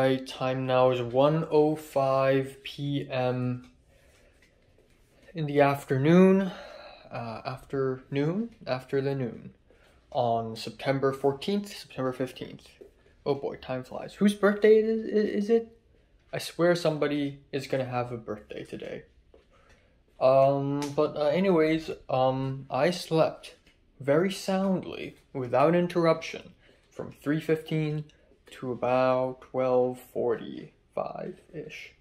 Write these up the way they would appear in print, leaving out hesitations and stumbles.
Alright, time now is 1:05 p.m. in the afternoon, after the noon, on September 14th, September 15th. Oh boy, time flies. Whose birthday is it? I swear somebody is gonna have a birthday today. Anyways, I slept very soundly, without interruption, from 3:15 to about 12:45-ish.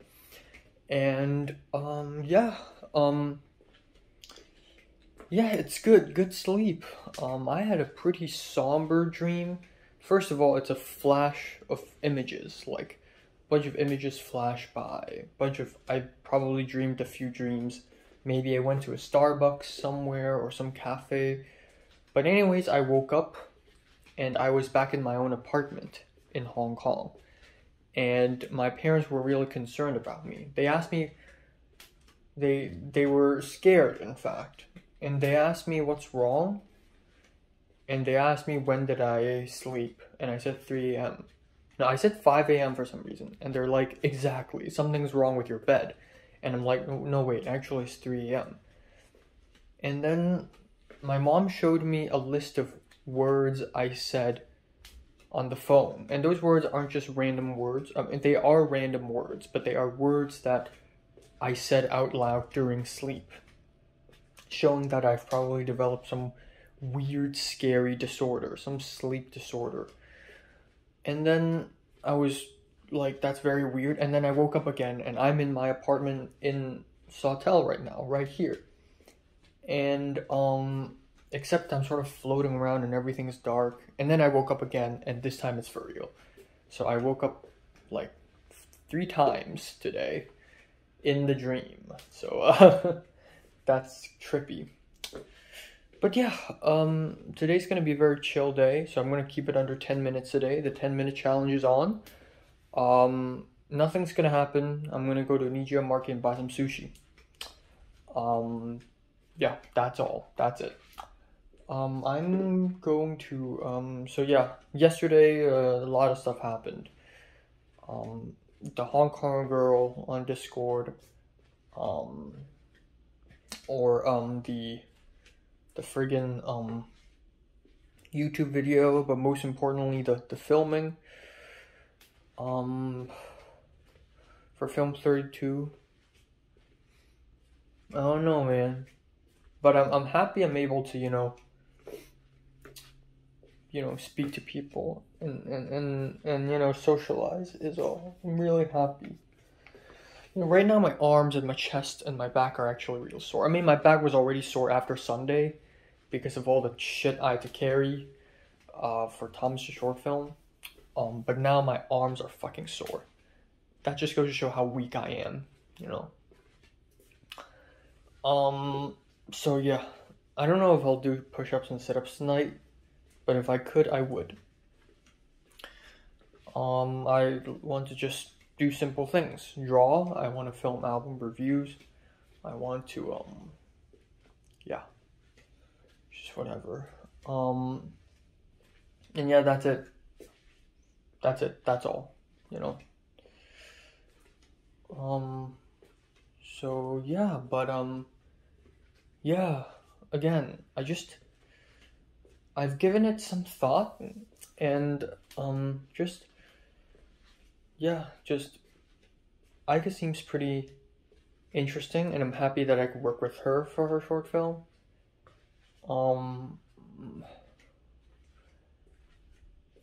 And, yeah, it's good sleep. I had a pretty somber dream. First of all, it's a flash of images, like, a bunch of images flash by, I probably dreamed a few dreams. Maybe I went to a Starbucks somewhere, or some cafe. But anyways, I woke up, and I was back in my own apartment in Hong Kong. And my parents were really concerned about me. They asked me, they were scared, in fact. And they asked me what's wrong. And they asked me when did I sleep. And I said 3 a.m. No, I said 5 a.m. for some reason. And they're like, exactly, something's wrong with your bed. And I'm like, no wait, actually it's 3 a.m. And then my mom showed me a list of words I said on the phone. And those words aren't just random words. They are random words, but they are words that I said out loud during sleep, showing that I've probably developed some weird, scary disorder, some sleep disorder. And then I was like, that's very weird. And then I woke up again, and I'm in my apartment in Sawtell right now, right here. And, except I'm sort of floating around and everything's dark. And then I woke up again, and this time it's for real. So I woke up like 3 times today in the dream. So, that's trippy. But yeah, today's gonna be a very chill day, so I'm gonna keep it under 10 minutes today. The 10-minute challenge is on. Nothing's gonna happen. I'm gonna go to Nijia Market and buy some sushi. Yeah, that's all. That's it. I'm going to, so yeah, yesterday, a lot of stuff happened. The Hong Kong girl on Discord, the friggin', YouTube video, but most importantly, the filming, for film 32. I don't know, man, but I'm happy I'm able to, you know, speak to people and you know, socialize is all. I'm really happy. You know, right now my arms and my chest and my back are actually real sore. I mean, my back was already sore after Sunday because of all the shit I had to carry for Thomas the short film. But now my arms are fucking sore. That just goes to show how weak I am, you know. So yeah, I don't know if I'll do push-ups and sit-ups tonight, but if I could, I would. I want to just do simple things. Draw. I want to film album reviews. I want to, yeah, just whatever. And yeah, that's it. That's all, you know. So yeah, but, yeah, again, I've given it some thought, and, Aika seems pretty interesting, and I'm happy that I could work with her for her short film.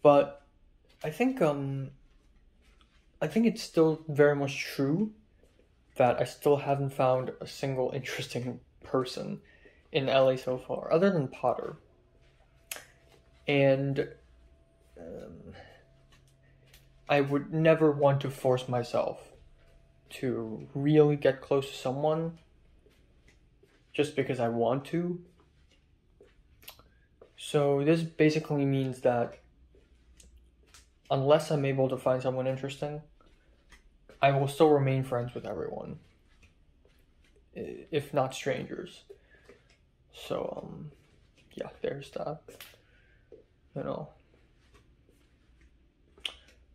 But I think it's still very much true that I still haven't found a single interesting person in LA so far, other than Potter. And I would never want to force myself to really get close to someone just because I want to. So this basically means that unless I'm able to find someone interesting, I will still remain friends with everyone, if not strangers. So, yeah, there's that, you know.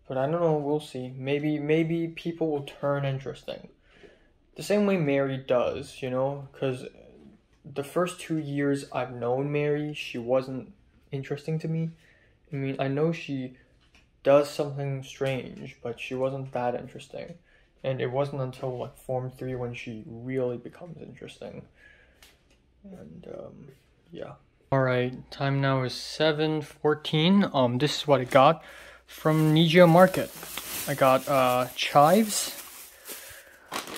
But I don't know, we'll see. Maybe people will turn interesting. The same way Mary does, you know? Because the first 2 years I've known Mary, she wasn't interesting to me. I mean, I know she does something strange, but she wasn't that interesting. And it wasn't until like Form 3 when she really becomes interesting. And yeah. Alright, time now is 7:14. This is what I got from Nijia Market. I got chives.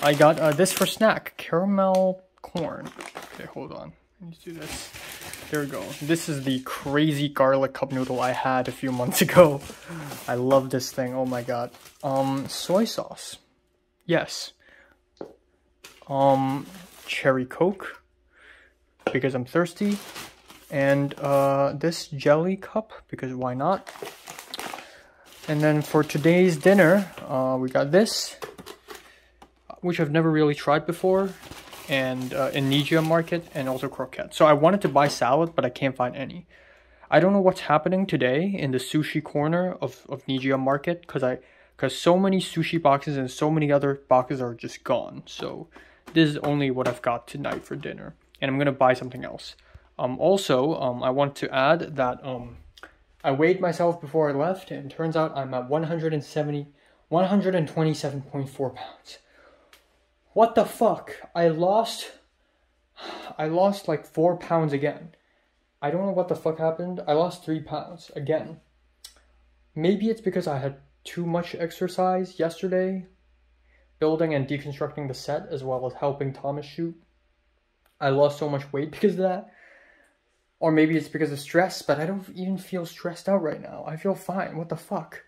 I got this for snack, caramel corn. Okay, hold on. Let me do this. There we go. This is the crazy garlic cup noodle I had a few months ago. I love this thing. Oh my god. Soy sauce. Yes. Cherry Coke, because I'm thirsty. And this jelly cup, because why not? And then for today's dinner, we got this, which I've never really tried before, and in Nijia Market, and also croquette. So I wanted to buy salad, but I can't find any. I don't know what's happening today in the sushi corner of Nijia Market, because so many sushi boxes and so many other boxes are just gone. So this is only what I've got tonight for dinner, and I'm gonna buy something else. Also, I want to add that I weighed myself before I left, and it turns out I'm at 127.4 pounds. What the fuck? I lost like 4 pounds again. I don't know what the fuck happened. I lost 3 pounds again. Maybe it's because I had too much exercise yesterday, building and deconstructing the set, as well as helping Thomas shoot. I lost so much weight because of that. Or maybe it's because of stress, but I don't even feel stressed out right now. I feel fine. What the fuck?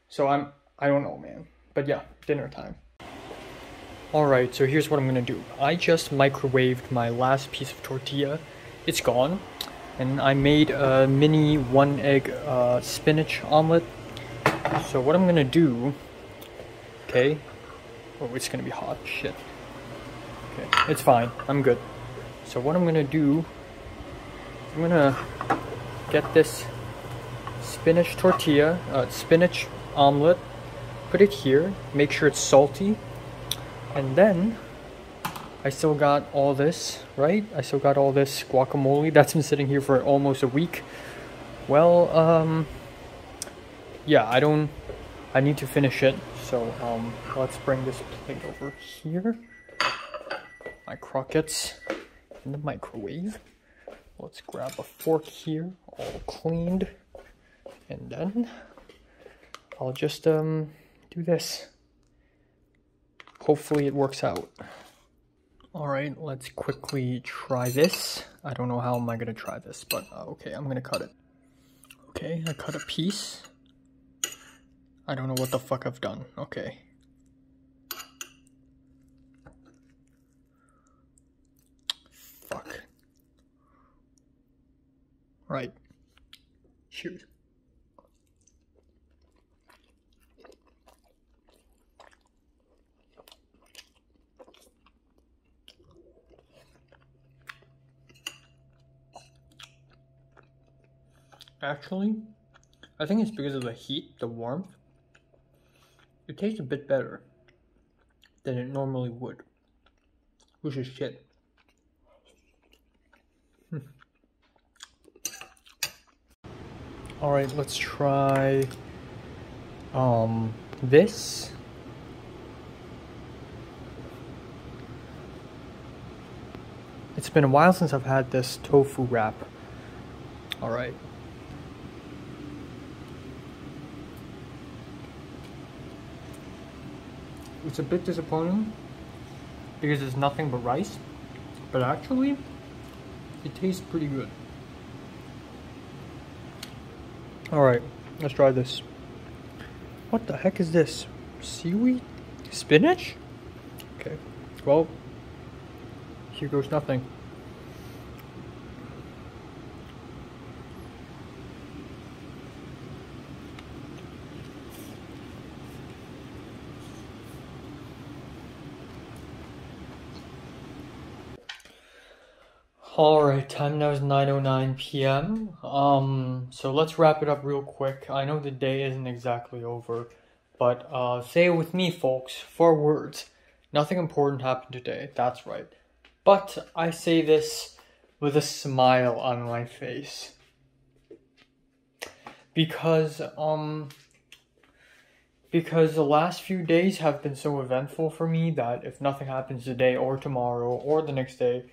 So I don't know, man. But yeah, dinner time. Alright, so here's what I'm gonna do. I just microwaved my last piece of tortilla. It's gone. And I made a mini 1-egg spinach omelet. So what I'm gonna do... Okay. Oh, it's gonna be hot. Shit. Okay, it's fine. I'm good. So what I'm gonna do... I'm gonna get this spinach tortilla, spinach omelet, put it here, make sure it's salty, and then I still got all this, right? I still got all this guacamole that's been sitting here for almost a week. Well, yeah, I need to finish it, so let's bring this plate over here. My croquettes in the microwave. Let's grab a fork here, all cleaned, and then I'll just do this. Hopefully it works out. Alright, let's quickly try this. I don't know how am I gonna try this, but okay, I'm gonna cut it. Okay, I cut a piece. I don't know what the fuck I've done. Okay. Fuck. Right. Shoot. Actually, I think it's because of the heat, the warmth. It tastes a bit better than it normally would, which is shit. Alright, let's try this. It's been a while since I've had this tofu wrap. Alright. It's a bit disappointing because it's nothing but rice, but actually it tastes pretty good. Alright, let's try this. What the heck is this? Seaweed? Spinach? Okay, well, here goes nothing. Alright, time now is 9:09 p.m. So let's wrap it up real quick. I know the day isn't exactly over, But say it with me, folks. 4 words. Nothing important happened today. That's right. But I say this with a smile on my face. Because the last few days have been so eventful for me that if nothing happens today or tomorrow or the next day,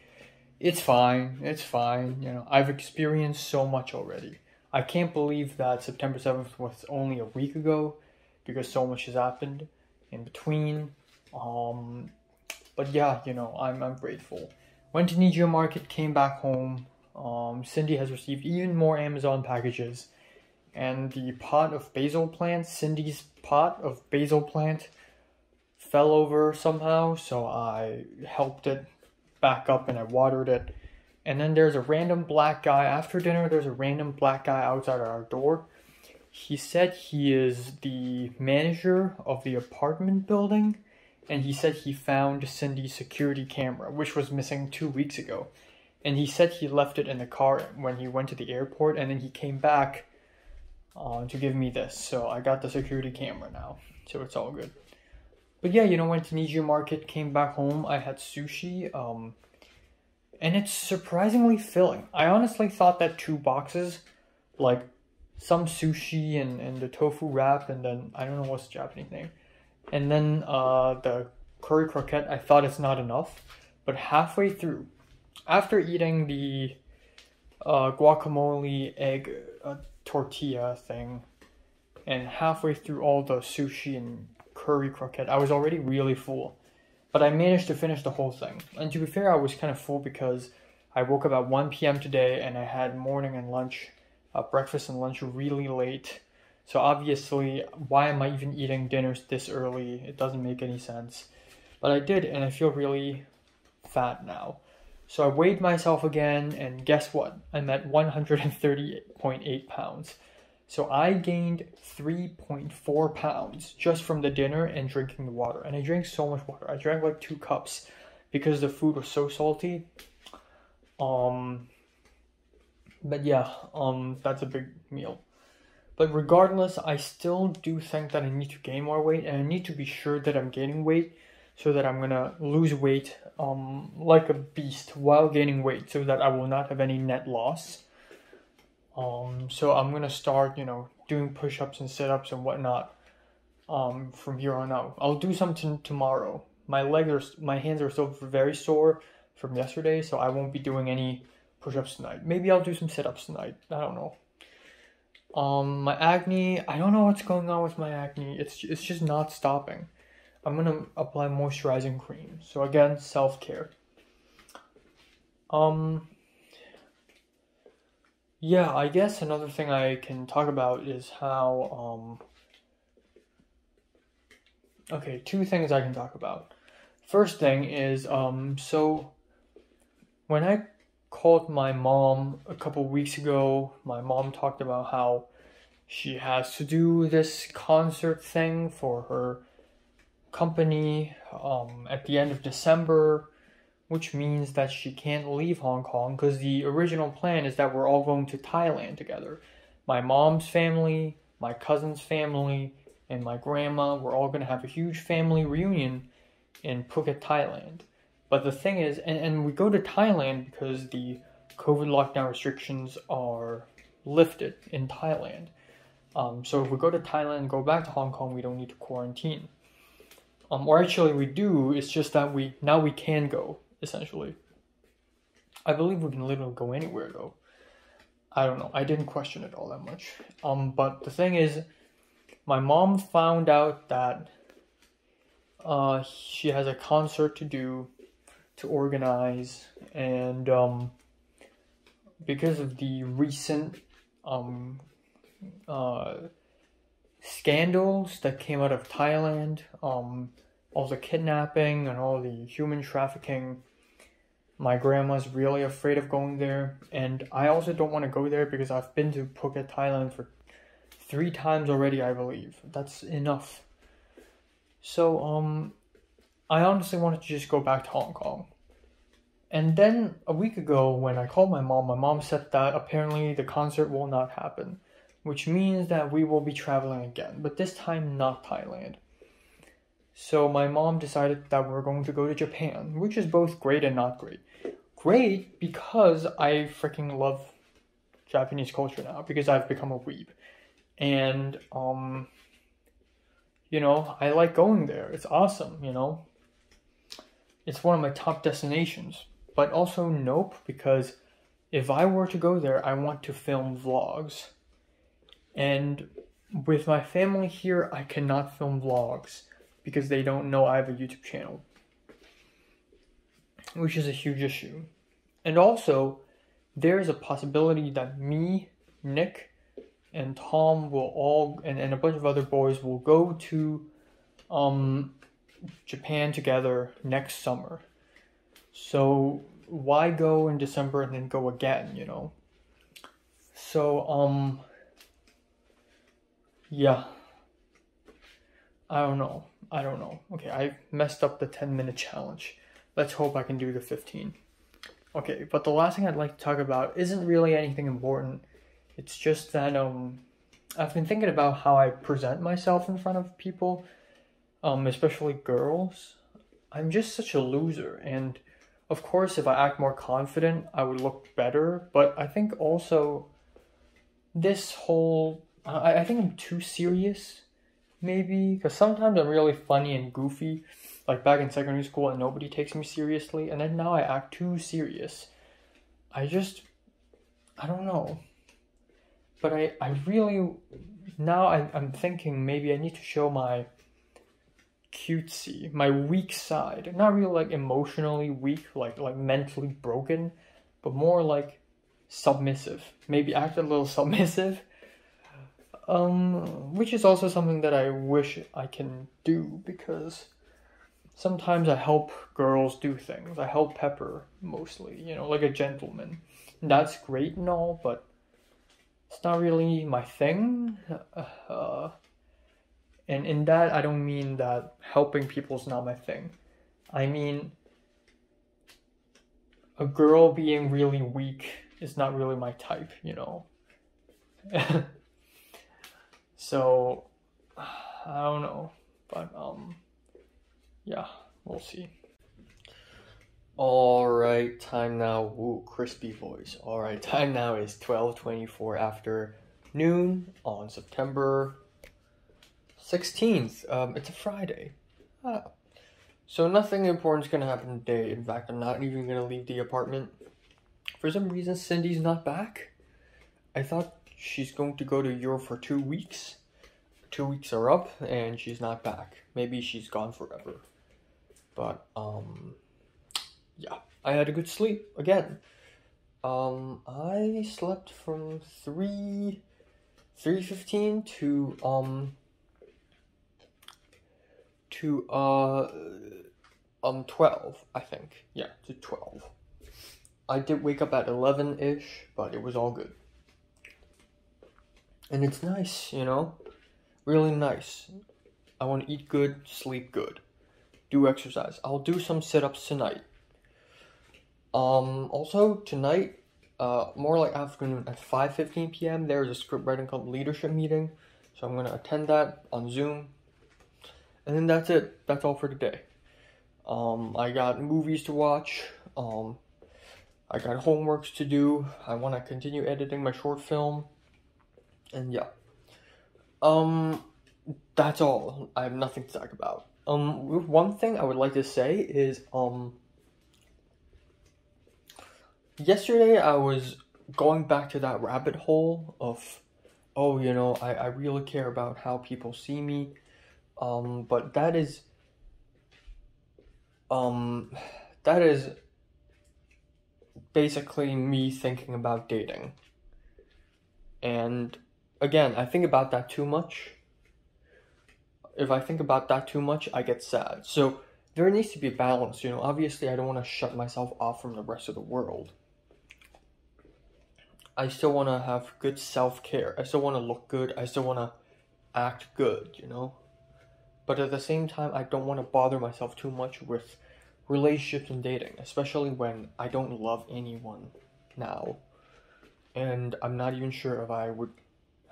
it's fine. It's fine. You know, I've experienced so much already. I can't believe that September 7th was only a week ago because so much has happened in between. But yeah, you know, I'm grateful. Went to Nijio Market, came back home. Cindy has received even more Amazon packages. And the pot of basil plant, Cindy's pot of basil plant, fell over somehow. So I helped it back up and I watered it. And then there's a random black guy. After dinner, there's a random black guy outside our door. He said he is the manager of the apartment building. And he said he found Cindy's security camera, which was missing 2 weeks ago. And he said he left it in the car when he went to the airport. And then he came back to give me this. So I got the security camera now. So it's all good. But yeah, you know, went to Nijio Market, came back home. I had sushi. And it's surprisingly filling. I honestly thought that 2 boxes, like some sushi and the tofu wrap, and then, I don't know what's the Japanese name. And then the curry croquette, I thought it's not enough. But halfway through, after eating the guacamole egg tortilla thing, and halfway through all the sushi and curry croquette, I was already really full. But I managed to finish the whole thing. And to be fair, I was kind of full because I woke up at 1 p.m. today and I had morning and lunch, breakfast and lunch really late. So obviously, why am I even eating dinners this early? It doesn't make any sense. But I did, and I feel really fat now. So I weighed myself again, and guess what? I'm at 138.8 pounds. So I gained 3.4 pounds just from the dinner and drinking the water. And I drank so much water. I drank like 2 cups because the food was so salty. But yeah, that's a big meal. But regardless, I still do think that I need to gain more weight, and I need to be sure that I'm gaining weight so that I'm gonna lose weight like a beast while gaining weight so that I will not have any net loss. So I'm gonna start, you know, doing push-ups and sit-ups and whatnot from here on out. I'll do something tomorrow. My hands are still very sore from yesterday, so I won't be doing any push-ups tonight. Maybe I'll do some sit-ups tonight. I don't know. My acne, I don't know what's going on with my acne. It's just not stopping. I'm gonna apply moisturizing cream. So again, self-care. Yeah, I guess another thing I can talk about is how, okay, 2 things I can talk about. First thing is, so when I called my mom a couple weeks ago, my mom talked about how she has to do this concert thing for her company at the end of December, which means that she can't leave Hong Kong because the original plan is that we're all going to Thailand together. My mom's family, my cousin's family, and my grandma, we're all going to have a huge family reunion in Phuket, Thailand. But the thing is, and we go to Thailand because the COVID lockdown restrictions are lifted in Thailand. So if we go to Thailand and go back to Hong Kong, we don't need to quarantine. Or actually we do, it's just that now we can go, essentially. I believe we can literally go anywhere though. I don't know, I didn't question it all that much. But the thing is, my mom found out that she has a concert to organize, and because of the recent scandals that came out of Thailand, all the kidnapping and all the human trafficking, my grandma's really afraid of going there, and I also don't want to go there because I've been to Phuket, Thailand for 3 times already, I believe. That's enough. So, I honestly wanted to just go back to Hong Kong. And then a week ago when I called my mom said that apparently the concert will not happen, which means that we will be traveling again, but this time not Thailand. So my mom decided that we're going to go to Japan, which is both great and not great. Great because I freaking love Japanese culture now, because I've become a weeb. And, you know, I like going there. It's awesome, you know. It's one of my top destinations. But also nope, because if I were to go there, I want to film vlogs. And with my family here, I cannot film vlogs because they don't know I have a YouTube channel, which is a huge issue. And also, there's a possibility that me, Nick, and Tom will all, and a bunch of other boys will go to Japan together next summer. So why go in December and then go again, you know? So, yeah. I don't know. Okay, I messed up the 10-minute challenge. Let's hope I can do the 15. Okay, but the last thing I'd like to talk about isn't really anything important. It's just that, I've been thinking about how I present myself in front of people, especially girls. I'm just such a loser, and of course, if I act more confident, I would look better, but I think also this whole, I think I'm too serious, maybe, because sometimes I'm really funny and goofy, like back in secondary school and nobody takes me seriously, and then now I act too serious. I don't know. But I really, now I'm thinking maybe I need to show my cutesy, my weak side. Not really like emotionally weak, like mentally broken, but more like submissive. Maybe act a little submissive. Which is also something that I wish I can do, because sometimes I help girls do things. I help Pepper mostly, you know, like a gentleman. And that's great and all, but it's not really my thing. And in that, I don't mean that helping people is not my thing. I mean, a girl being really weak is not really my type, you know. So, I don't know. But, yeah, we'll see. Alright, time now. Ooh, crispy voice. Alright, time now is 12:24 after noon on September 16th. It's a Friday. So nothing important is going to happen today. In fact, I'm not even going to leave the apartment. For some reason, Cindy's not back. I thought she's going to go to Europe for 2 weeks. 2 weeks are up, and she's not back. Maybe she's gone forever. But, yeah. I had a good sleep, again. I slept from 3:15 to 12, I think. Yeah, to 12. I did wake up at 11-ish, but it was all good. And it's nice, you know? Really nice. I want to eat good, sleep good. Do exercise. I'll do some sit-ups tonight. Also, tonight, more like afternoon, at 5:15 p.m., there's a script writing club leadership meeting. So I'm going to attend that on Zoom. And then that's it. That's all for today. I got movies to watch. I got homeworks to do. I want to continue editing my short film. And yeah. That's all. I have nothing to talk about. One thing I would like to say is, yesterday I was going back to that rabbit hole of, oh, you know, I really care about how people see me. But that is basically me thinking about dating. And again, I think about that too much. If I think about that too much, I get sad. So there needs to be balance, you know. Obviously, I don't want to shut myself off from the rest of the world. I still want to have good self-care. I still want to look good. I still want to act good, you know. But at the same time, I don't want to bother myself too much with relationships and dating, especially when I don't love anyone now. And I'm not even sure if I would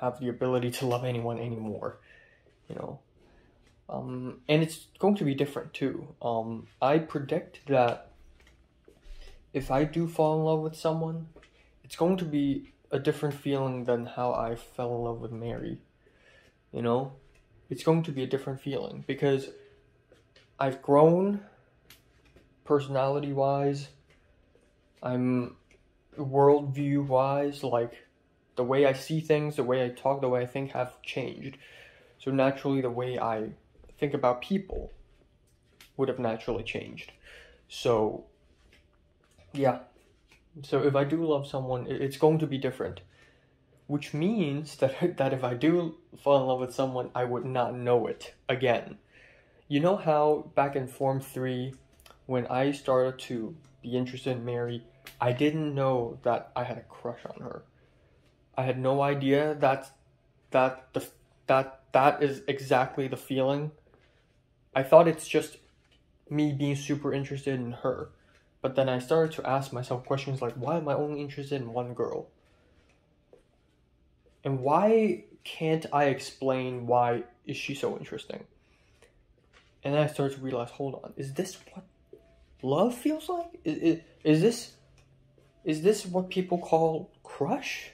have the ability to love anyone anymore, you know. And it's going to be different too. I predict that if I do fall in love with someone, it's going to be a different feeling than how I fell in love with Mary. You know, it's going to be a different feeling because I've grown personality-wise. I'm worldview-wise, like the way I see things, the way I talk, the way I think have changed. So naturally, the way I think about people would have naturally changed. So, yeah. So if I do love someone, it's going to be different. Which means that, that if I do fall in love with someone, I would not know it again. You know how back in Form 3, when I started to be interested in Mary, I didn't know that I had a crush on her. I had no idea that is exactly the feeling. I thought it's just me being super interested in her. But then I started to ask myself questions like, why am I only interested in one girl? And why can't I explain why is she so interesting? And then I started to realize, hold on, is this what love feels like? Is this what people call crush?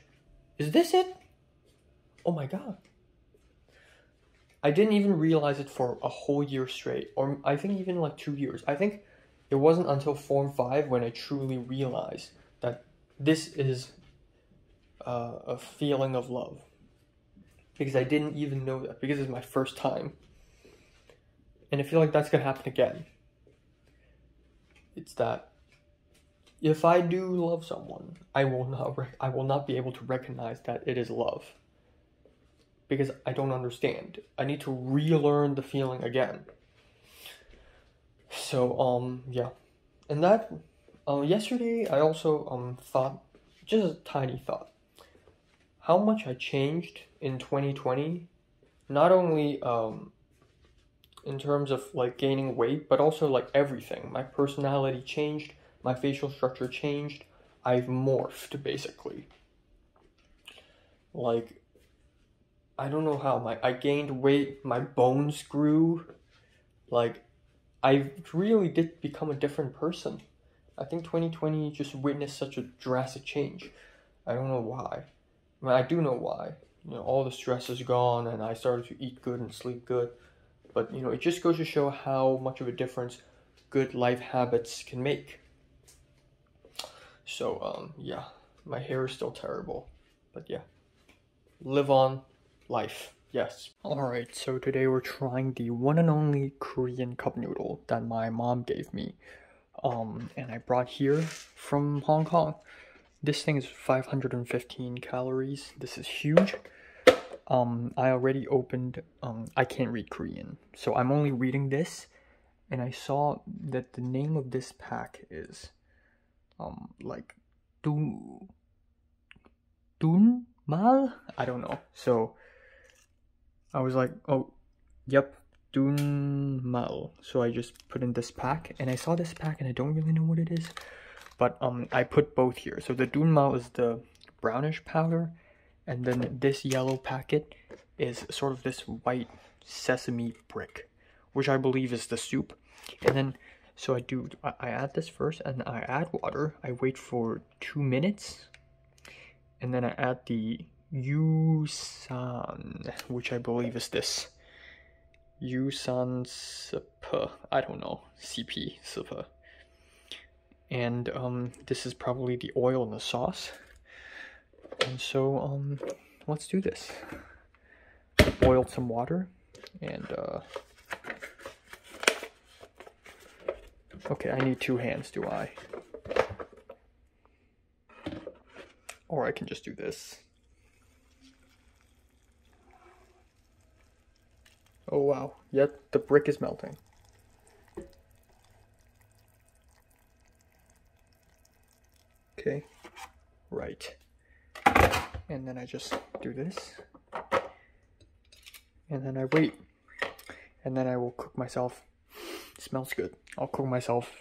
Is this it? Oh my god. I didn't even realize it for a whole year straight, or I think even like 2 years. I think it wasn't until Form 5 when I truly realized that this is a feeling of love. Because I didn't even know that, because it's my first time. And I feel like that's gonna happen again. It's that if I do love someone, I will not be able to recognize that it is love. Because I don't understand. I need to relearn the feeling again. So, yeah. And that, yesterday I also, thought, just a tiny thought, how much I changed in 2020, not only, in terms of, like, gaining weight, but also, like, everything. My personality changed, my facial structure changed, I've morphed, basically. Like, I don't know how, I gained weight, my bones grew, like, I really did become a different person. I think 2020 just witnessed such a drastic change. I don't know why. I mean, I do know why. You know, all the stress is gone and I started to eat good and sleep good. But, you know, it just goes to show how much of a difference good life habits can make. So, yeah, my hair is still terrible. But yeah, live on life. Yes. Alright, so today we're trying the one and only Korean cup noodle that my mom gave me. And I brought here from Hong Kong. This thing is 515 calories. This is huge. I already opened, I can't read Korean, so I'm only reading this, and I saw that the name of this pack is, like, Mal? I don't know. So, I was like, oh, yep, Mal. So I just put in this pack, and I saw this pack, and I don't really know what it is, but, I put both here. So the Mal is the brownish powder, and then this yellow packet is sort of this white sesame brick, which I believe is the soup. And then, so I add this first, and I add water. I wait for 2 minutes, and then I add the Yusan, which I believe is this. Yusan Supa, I don't know, CP Supa. And this is probably the oil in the sauce. And so, let's do this. Boiled some water, and, okay, I need 2 hands, do I? Or I can just do this. Oh wow, yep, the brick is melting. Okay, right. And then I just do this. And then I wait. And then I will cook myself. It smells good. I'll cook myself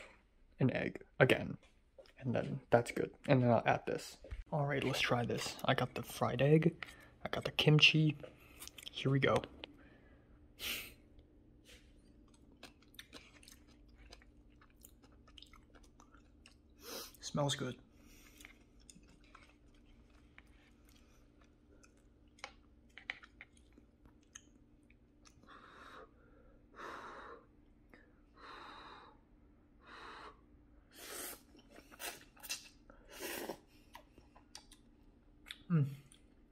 an egg again. And then that's good. And then I'll add this. Alright, let's try this. I got the fried egg. I got the kimchi. Here we go. Smells good.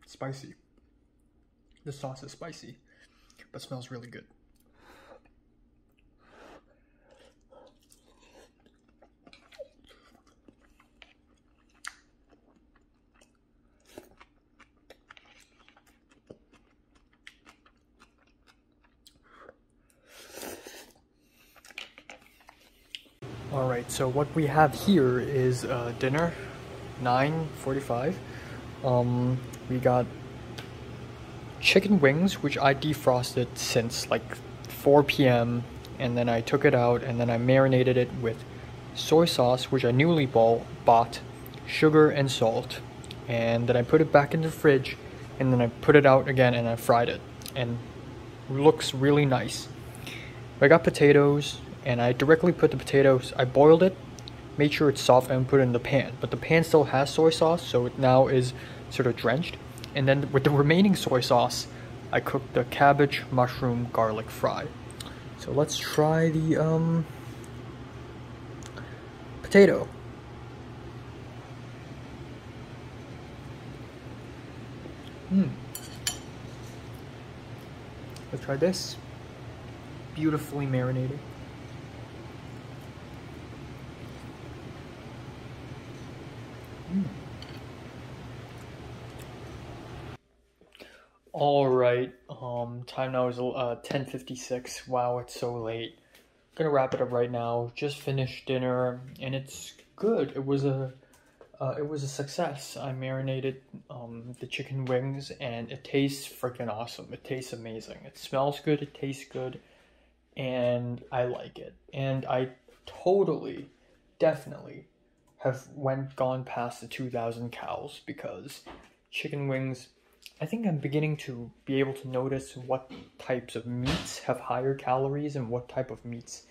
Spicy. The sauce is spicy, but smells really good. Alright, so what we have here is dinner, 9:45. We got chicken wings, which I defrosted since like 4 p.m. and then I took it out and then I marinated it with soy sauce, which I newly bought, sugar and salt, and then I put it back in the fridge and then I put it out again and I fried it, and it looks really nice. I got potatoes and I directly put the potatoes, I boiled it, made sure it's soft, and put it in the pan, but the pan still has soy sauce, so it now is sort of drenched. And then with the remaining soy sauce, I cooked the cabbage, mushroom, garlic fry. So let's try the potato. Let's try this. Beautifully marinated. All right, time now is 10:56. Wow, it's so late. Gonna wrap it up right now. Just finished dinner, and it's good. It was a success. I marinated the chicken wings, and it tastes freaking awesome. It tastes amazing. It smells good. It tastes good, and I like it. And I totally, definitely have gone past the 2,000 calories because chicken wings. I think I'm beginning to be able to notice what types of meats have higher calories and what type of meats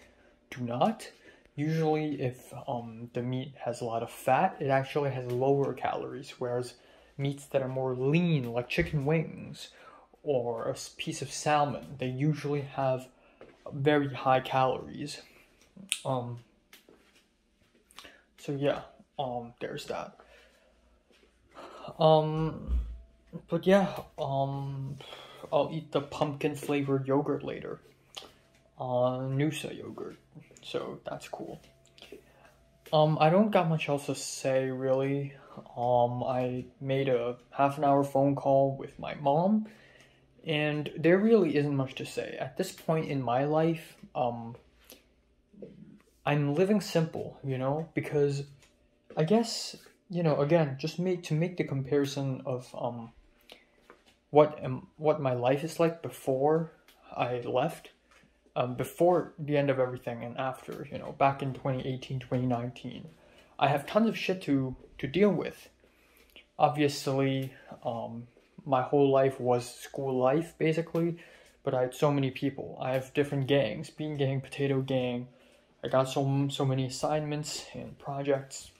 do not. Usually if the meat has a lot of fat, it actually has lower calories, whereas meats that are more lean, like chicken wings or a piece of salmon, they usually have very high calories. So yeah, there's that. But yeah, I'll eat the pumpkin flavored yogurt later. Noosa yogurt. So that's cool. I don't got much else to say really. I made a half an hour phone call with my mom, and there really isn't much to say. At this point in my life, I'm living simple, because I guess, again, just to make the comparison of what my life is like before I left, before the end of everything and after, back in 2018, 2019. I have tons of shit to deal with. Obviously, my whole life was school life, basically, but I had so many people. I have different gangs, bean gang, potato gang. I got so many assignments and projects,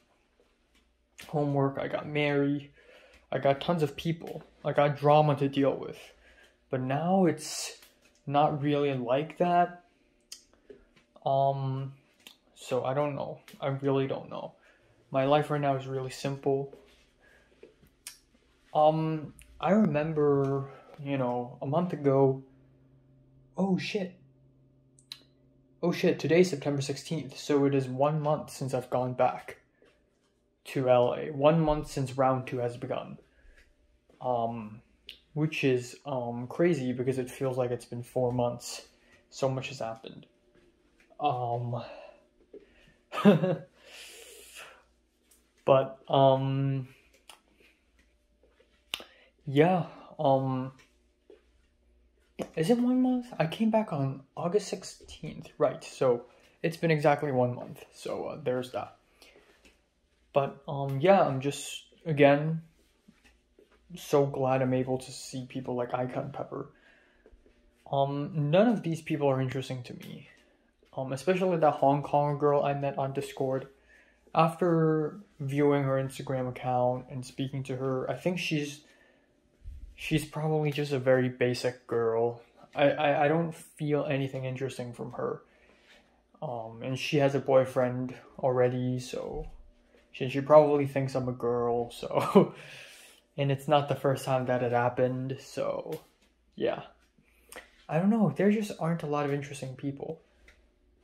homework, I got married, I got tons of people, I got drama to deal with. But now it's not really like that. So I don't know. I really don't know. My life right now is really simple. I remember, a month ago. Oh shit, today's September 16th, so it is 1 month since I've gone back to LA. 1 month since round 2 has begun. Which is crazy because it feels like it's been 4 months. So much has happened. But yeah, is it 1 month? I came back on August 16th, right? So it's been exactly 1 month. So there's that. But yeah, I'm just again so glad I'm able to see people like Icon and Pepper. None of these people are interesting to me. Especially that Hong Kong girl I met on Discord. After viewing her Instagram account and speaking to her, I think she's probably just a very basic girl. I don't feel anything interesting from her. And she has a boyfriend already, so she probably thinks I'm a girl, so and it's not the first time that it happened, so yeah. I don't know, there just aren't a lot of interesting people.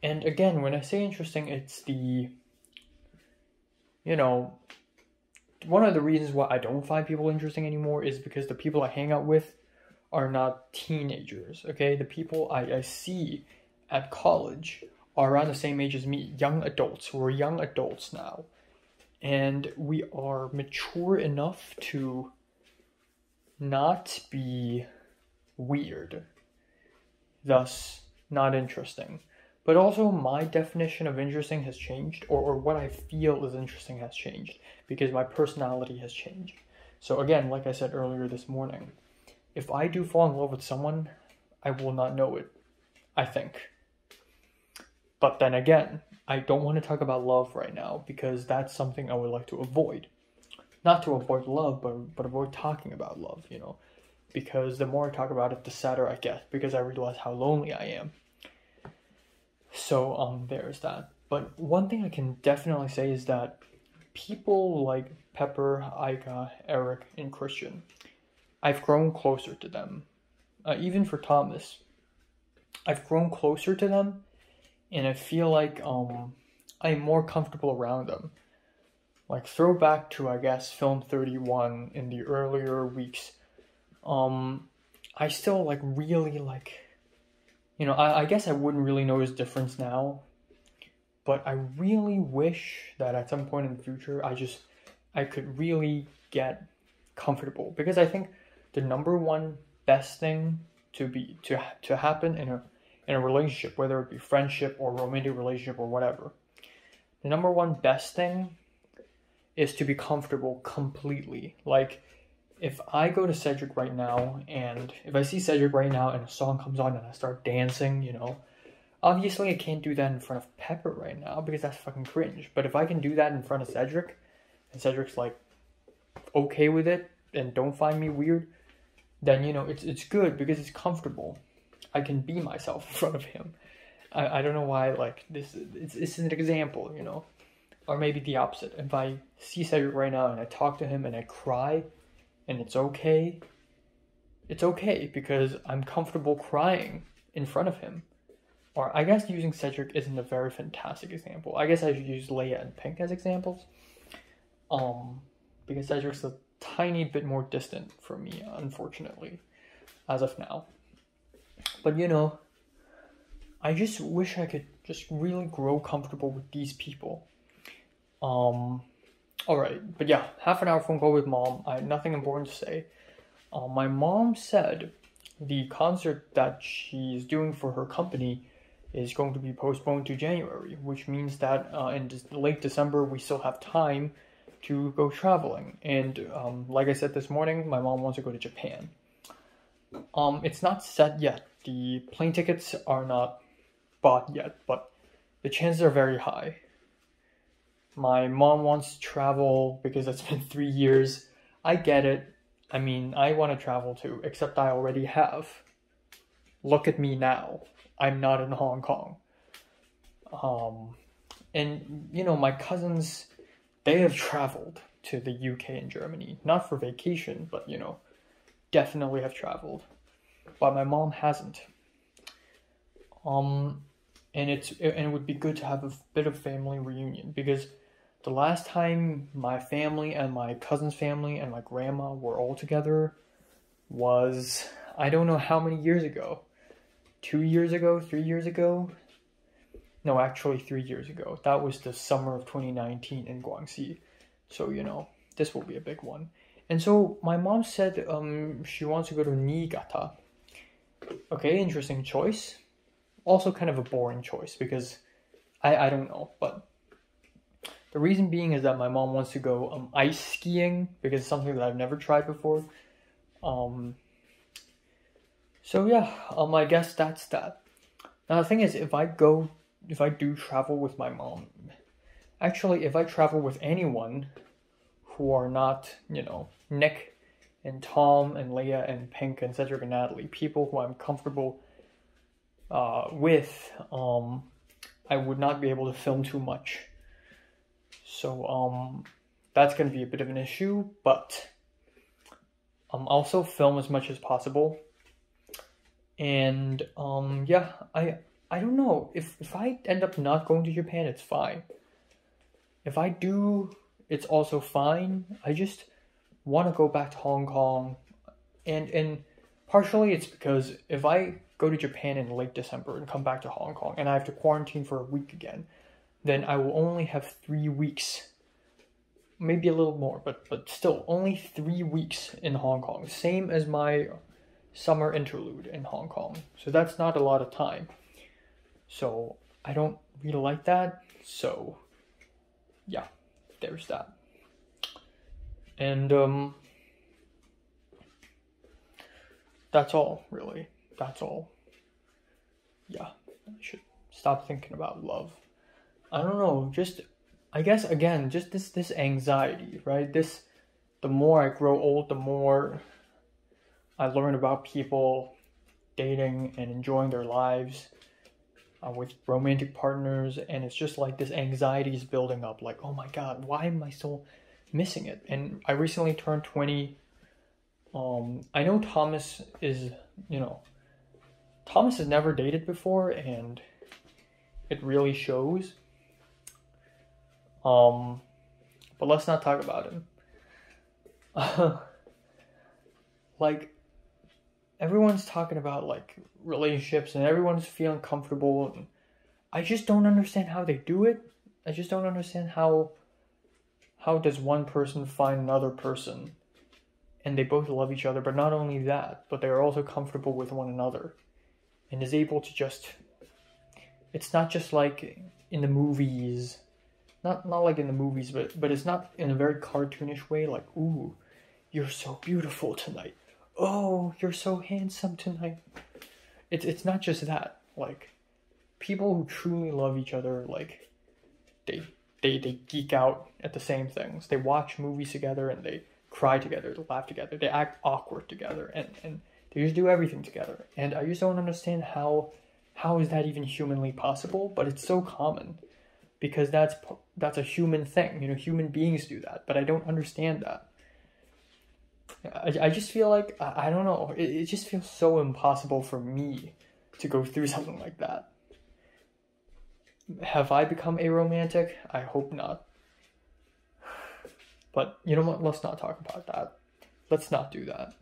And again, when I say interesting, it's one of the reasons why I don't find people interesting anymore is because the people I hang out with are not teenagers, okay? The people I see at college are around the same age as me, young adults. We're young adults now. And we are mature enough to not be weird, thus not interesting. But also my definition of interesting has changed, or what I feel is interesting has changed, because my personality has changed. So again, like I said earlier this morning, if I do fall in love with someone, I will not know it, I think. But then again, I don't want to talk about love right now, because that's something I would like to avoid. Not to avoid love, but avoid talking about love, because the more I talk about it, the sadder I get, because I realize how lonely I am. So there's that. But one thing I can definitely say is that people like Pepper, Aika, Eric, and Christian, I've grown closer to them. Even for Thomas, I've grown closer to them, and I feel like I'm more comfortable around them. Like throwback to, I guess, film 31 in the earlier weeks, I still really I guess I wouldn't really notice difference now, but I really wish that at some point in the future I could really get comfortable, because I think the number one best thing to happen in a relationship, whether it be friendship or romantic relationship or whatever, the number one best thing is to be comfortable completely. Like, if I go to Cedric right now, and if I see Cedric right now and a song comes on and I start dancing, obviously I can't do that in front of Pepper right now because that's fucking cringe. But if I can do that in front of Cedric, and Cedric's okay with it and don't find me weird, then it's good because it's comfortable. I can be myself in front of him. I don't know why this is an example, or maybe the opposite. If I see Cedric right now and I talk to him and I cry, and it's okay because I'm comfortable crying in front of him. Or I guess using Cedric isn't a very fantastic example. I guess I should use Leia and Pink as examples. Because Cedric's a tiny bit more distant from me, unfortunately, as of now. But I just wish I could just really grow comfortable with these people. Alright, but yeah, half an hour phone call with mom. I had nothing important to say. My mom said the concert that she's doing for her company is going to be postponed to January, which means that in late December we still have time to go traveling. And like I said this morning, my mom wants to go to Japan. It's not set yet. The plane tickets are not bought yet, but the chances are very high. My mom wants to travel because it's been 3 years. I get it. I mean, I want to travel too, except I already have. Look at me now. I'm not in Hong Kong. And, my cousins, they have traveled to the UK and Germany. Not for vacation, but, definitely have traveled. But my mom hasn't. And it would be good to have a bit of family reunion, because the last time my family and my cousin's family and my grandma were all together was, I don't know how many years ago. 2 years ago? 3 years ago? No, actually 3 years ago. That was the summer of 2019 in Guangxi. So, this will be a big one. And so my mom said she wants to go to Niigata. Okay, interesting choice. Also kind of a boring choice because I don't know, but The reason being is that my mom wants to go ice skiing because it's something that I've never tried before. So yeah, I guess that's that. Now the thing is, if I do travel with my mom, actually, if I travel with anyone who are not, Nick and Tom and Leia and Pink and Cedric and Natalie, people who I'm comfortable with, I would not be able to film too much. So that's going to be a bit of an issue, but also film as much as possible. And yeah, I don't know, if I end up not going to Japan, it's fine. If I do, it's also fine. I just want to go back to Hong Kong, and partially it's because if I go to Japan in late December and come back to Hong Kong and I have to quarantine for a week again, then I will only have 3 weeks, maybe a little more, but still only 3 weeks in Hong Kong, same as my summer interlude in Hong Kong. So that's not a lot of time. So I don't really like that. So yeah, there's that. And that's all, really. That's all. Yeah, I should stop thinking about love. I don't know, just, I guess, again, just this anxiety, right? The more I grow old, the more I learn about people dating and enjoying their lives with romantic partners, and it's just like this anxiety is building up, like, oh my god, why am I so missing it? And I recently turned 20. I know Thomas is, Thomas has never dated before, and it really shows. But let's not talk about him. Like, everyone's talking about, like, relationships, and everyone's feeling comfortable, and I just don't understand how they do it. I just don't understand how does one person find another person, and they both love each other, but not only that, but they're also comfortable with one another, and is able to just, it's not just like in the movies, not like in the movies, but it's not in a very cartoonish way, like, ooh, you're so beautiful tonight. Oh, you're so handsome tonight. It's not just that. Like, people who truly love each other, like, they geek out at the same things. They watch movies together, and they cry together, they laugh together, they act awkward together, and they just do everything together. And I just don't understand how is that even humanly possible, but it's so common, because that's a human thing. Human beings do that, but I don't understand that. I just feel like, I don't know, it just feels so impossible for me to go through something like that. Have I become aromantic? I hope not. But you know what, let's not talk about that. Let's not do that.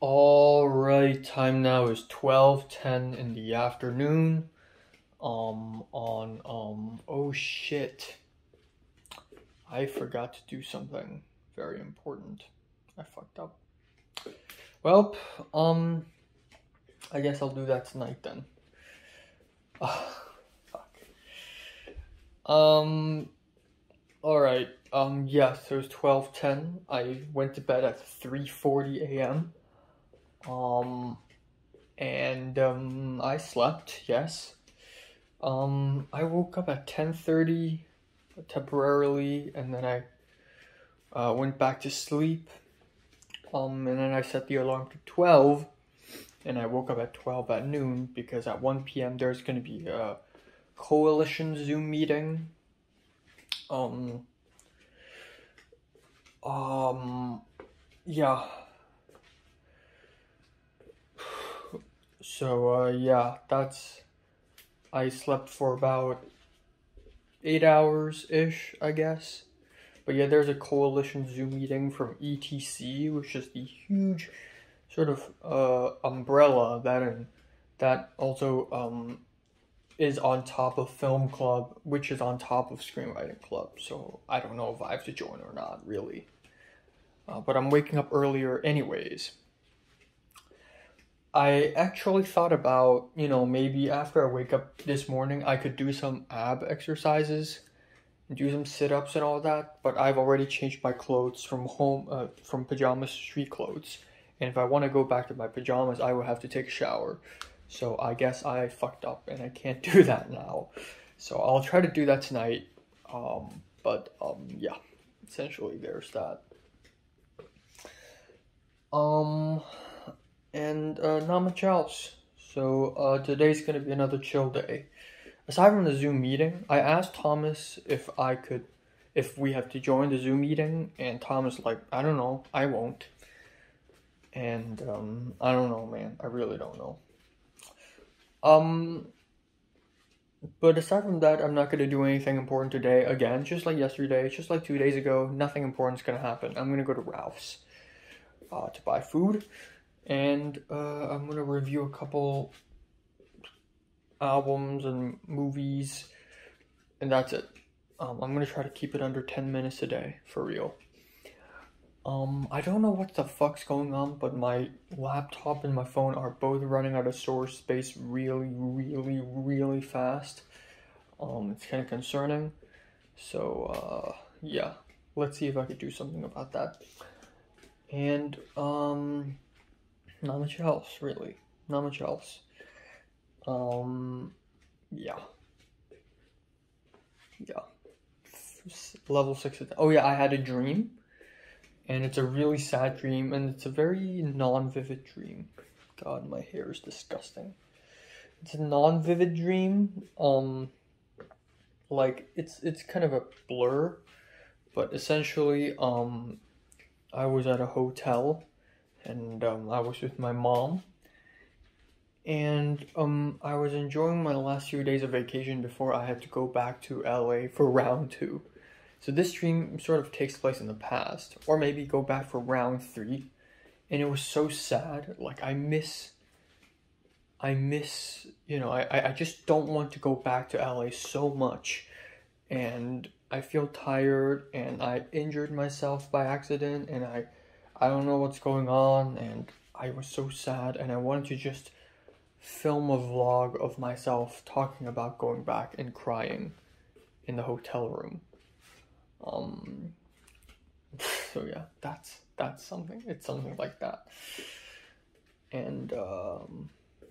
Alright, time now is 12:10 in the afternoon. Oh shit. I forgot to do something very important. I fucked up. Well, I guess I'll do that tonight then. Fuck. Alright, yeah, so it's 12:10. I went to bed at 3:40 a.m. And I slept, yes. I woke up at 10:30 temporarily, and then I went back to sleep. And then I set the alarm to 12, and I woke up at 12 at noon, because at 1 p.m. there's going to be a coalition Zoom meeting. Yeah. So, yeah, I slept for about 8 hours-ish, I guess. But yeah, there's a coalition Zoom meeting from ETC, which is the huge sort of umbrella that also is on top of Film Club, which is on top of Screenwriting Club. So I don't know if I have to join or not, really. But I'm waking up earlier anyways. I actually thought about, maybe after I wake up this morning, I could do some ab exercises, do some sit-ups and all that, but I've already changed my clothes from from pajamas to street clothes. And if I want to go back to my pajamas, I will have to take a shower. So I guess I fucked up and I can't do that now. So I'll try to do that tonight. Yeah, essentially there's that. Not much else. So today's gonna be another chill day. Aside from the Zoom meeting, I asked Thomas if we have to join the Zoom meeting, and Thomas like, I don't know, I won't. And I don't know, man. I really don't know. But aside from that, I'm not gonna do anything important today. Again, just like yesterday, just like 2 days ago, nothing important's gonna happen. I'm gonna go to Ralph's to buy food, and I'm gonna review a couple albums and movies, and that's it. I'm gonna try to keep it under 10 minutes a day, for real. I don't know what the fuck's going on, but my laptop and my phone are both running out of storage space really fast. It's kind of concerning. So, yeah. Let's see if I could do something about that. And, not much else, really. Not much else. Yeah. Level 6. Oh yeah, I had a dream. And it's a really sad dream, and it's a very non-vivid dream. God, my hair is disgusting. It's a non-vivid dream. Like it's kind of a blur, but essentially, I was at a hotel, and I was with my mom, and I was enjoying my last few days of vacation before I had to go back to LA for round 2. So this dream sort of takes place in the past, or maybe go back for round 3, and it was so sad. Like I miss, you know, I just don't want to go back to LA so much, and I feel tired, and I injured myself by accident, and I don't know what's going on, and I was so sad, and I wanted to just film a vlog of myself talking about going back and crying in the hotel room. So yeah, that's something. It's something like that. And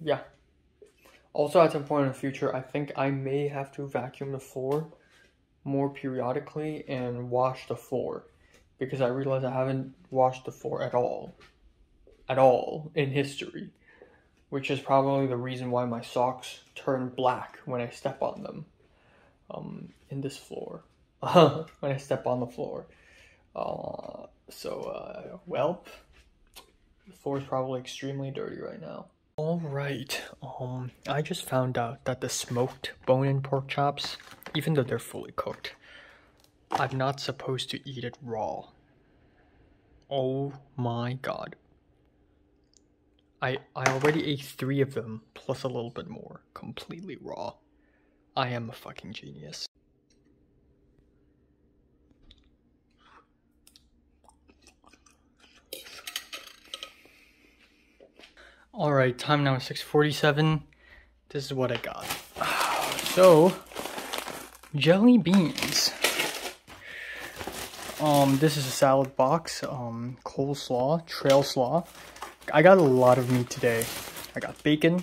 yeah. Also, at some point in the future, I think I may have to vacuum the floor more periodically and wash the floor, because I realize I haven't washed the floor at all in history, which is probably the reason why my socks turn black when I step on them in this floor. When I step on the floor. Well, the floor is probably extremely dirty right now. Alright, I just found out that the smoked bone-in pork chops, even though they're fully cooked, I'm not supposed to eat it raw. Oh my god. I already ate 3 of them, plus a little bit more, completely raw. I am a fucking genius. Alright, time now is 6:47. This is what I got. So, jelly beans. This is a salad box. Coleslaw, trail slaw. I got a lot of meat today. I got bacon.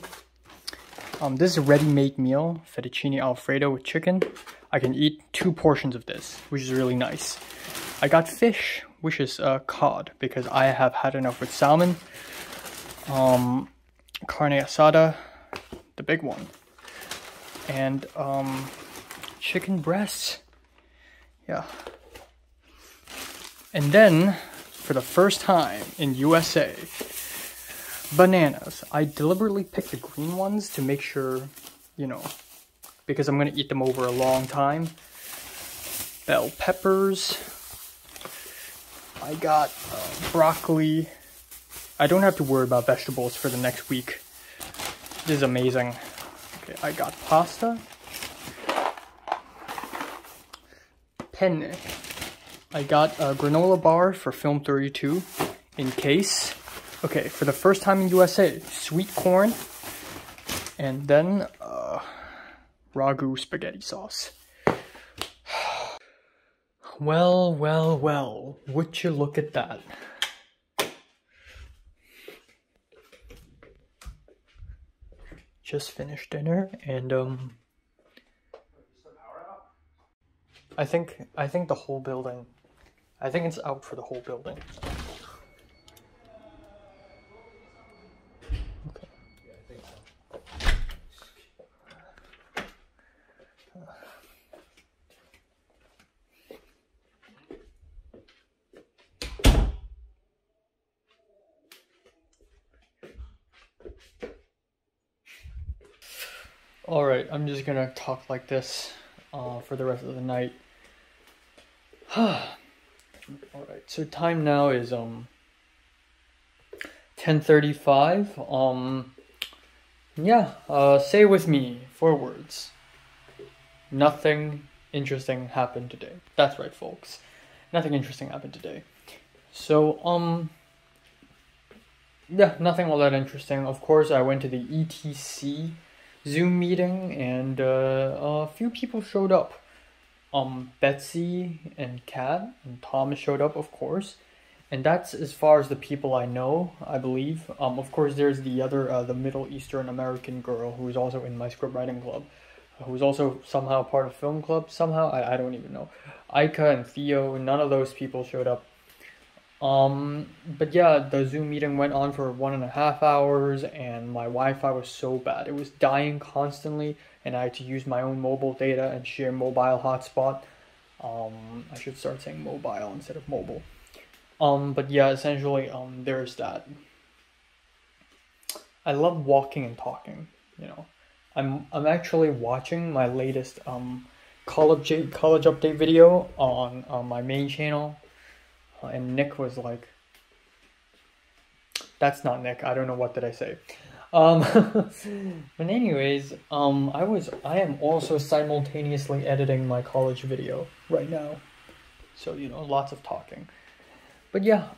This is a ready-made meal, fettuccine alfredo with chicken. I can eat 2 portions of this, which is really nice. I got fish, which is cod, because I have had enough with salmon. Carne asada, the big one, and chicken breasts. Yeah. And then, for the first time in USA, bananas. I deliberately picked the green ones to make sure, you know, because I'm gonna eat them over a long time. Bell peppers. I got broccoli. I don't have to worry about vegetables for the next week. This is amazing. Okay, I got pasta. Penne. I got a granola bar for film 32 in case. Okay, for the first time in USA, sweet corn. And then ragu spaghetti sauce. Well, well, well, would you look at that? Just finished dinner and I think the whole building, I think it's out for the whole building. Okay. Yeah, I think so. Alright, I'm just gonna talk like this for the rest of the night. Alright, so time now is 10:35. Say with me 4 words. Nothing interesting happened today. That's right, folks. Nothing interesting happened today. So, nothing all that interesting. Of course, I went to the ETC Zoom meeting and a few people showed up. Betsy and Kat and Thomas showed up, of course. And that's as far as the people I know, I believe. Of course, there's the other, the Middle Eastern American girl who is also in my script writing club, who's also somehow part of film club, somehow, I don't even know. Aika and Theo, none of those people showed up. But yeah, the Zoom meeting went on for 1.5 hours, and my Wi-Fi was so bad. It was dying constantly, and I had to use my own mobile data and share mobile hotspot. I should start saying mobile instead of mobile. But yeah, essentially, there's that. I love walking and talking, you know. I'm actually watching my latest college update video on my main channel, and Nick was like, "That's not Nick. I don't know what did I say." But anyways, I am also simultaneously editing my college video right now, so you know, lots of talking. But yeah,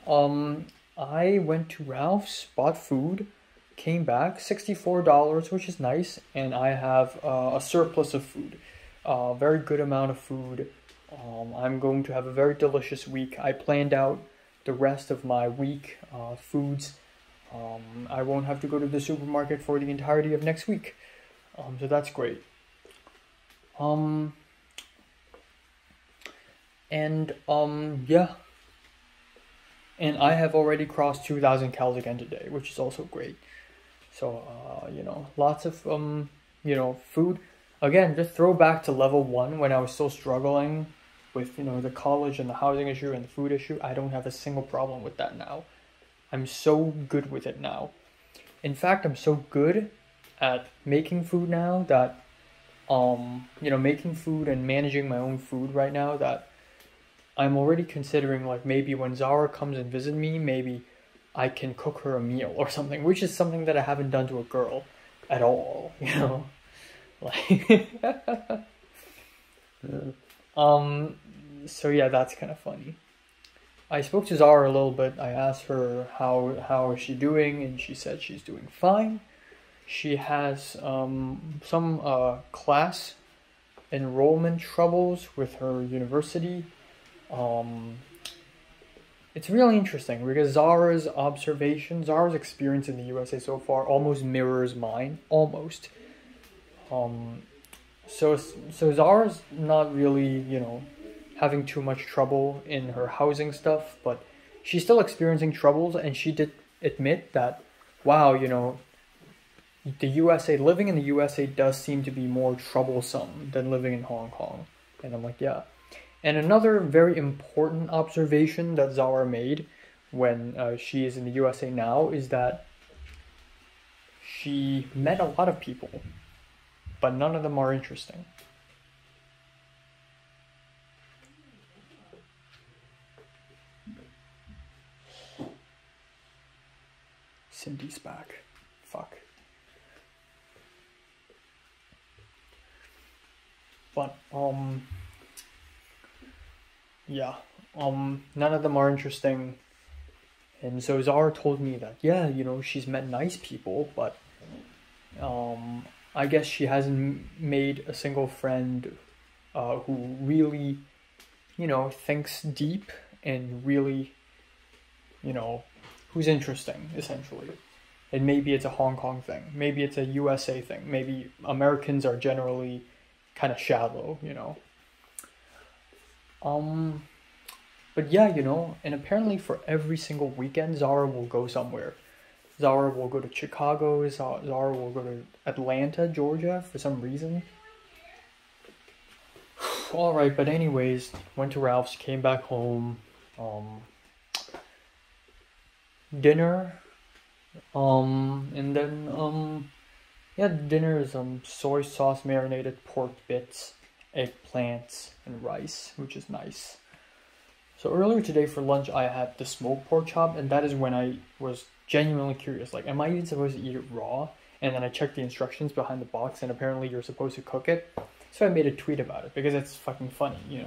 I went to Ralph's, bought food, came back, $64, which is nice, and I have a surplus of food, a very good amount of food. I'm going to have a very delicious week. I planned out the rest of my week foods. I won't have to go to the supermarket for the entirety of next week, so that's great. Yeah. And I have already crossed 2,000 calories again today, which is also great. So, you know, lots of, you know, food. Again, just throw back to level 1 when I was still struggling with, you know, the college and the housing issue and the food issue. I don't have a single problem with that now. I'm so good with it now. In fact, I'm so good at making food now that, you know, making food and managing my own food right now that I'm already considering, like, maybe when Zara comes and visit me, maybe I can cook her a meal or something, which is something that I haven't done to a girl at all, you know? Like, so yeah, that's kind of funny. I spoke to Zara a little bit. I asked her how is she doing, and she said she's doing fine. She has some class enrollment troubles with her university. It's really interesting because Zara's experience in the USA so far almost mirrors mine, almost. So Zara's not really, you know, having too much trouble in her housing stuff, but she's still experiencing troubles, and she did admit that, wow, you know, living in the USA does seem to be more troublesome than living in Hong Kong. And I'm like, yeah. And another very important observation that Zara made when she is in the USA now is that she met a lot of people, but none of them are interesting. Cindy's back. Fuck. But, yeah, none of them are interesting. And so Zara told me that, yeah, you know, she's met nice people, but I guess she hasn't made a single friend who really, thinks deep and really, who's interesting, essentially. And maybe it's a Hong Kong thing. Maybe it's a USA thing. Maybe Americans are generally kind of shallow, But yeah, and apparently for every single weekend, Zara will go somewhere. Zara will go to Chicago. Zara will go to Atlanta, Georgia, for some reason. All right, but anyways, went to Ralph's, came back home, dinner, and then dinner is soy sauce marinated pork bits, eggplants, and rice, which is nice. So earlier today for lunch, I had the smoked pork chop, and that is when I was genuinely curious, like, am I even supposed to eat it raw? And then I checked the instructions behind the box, and apparently you're supposed to cook it. So I made a tweet about it, because it's fucking funny,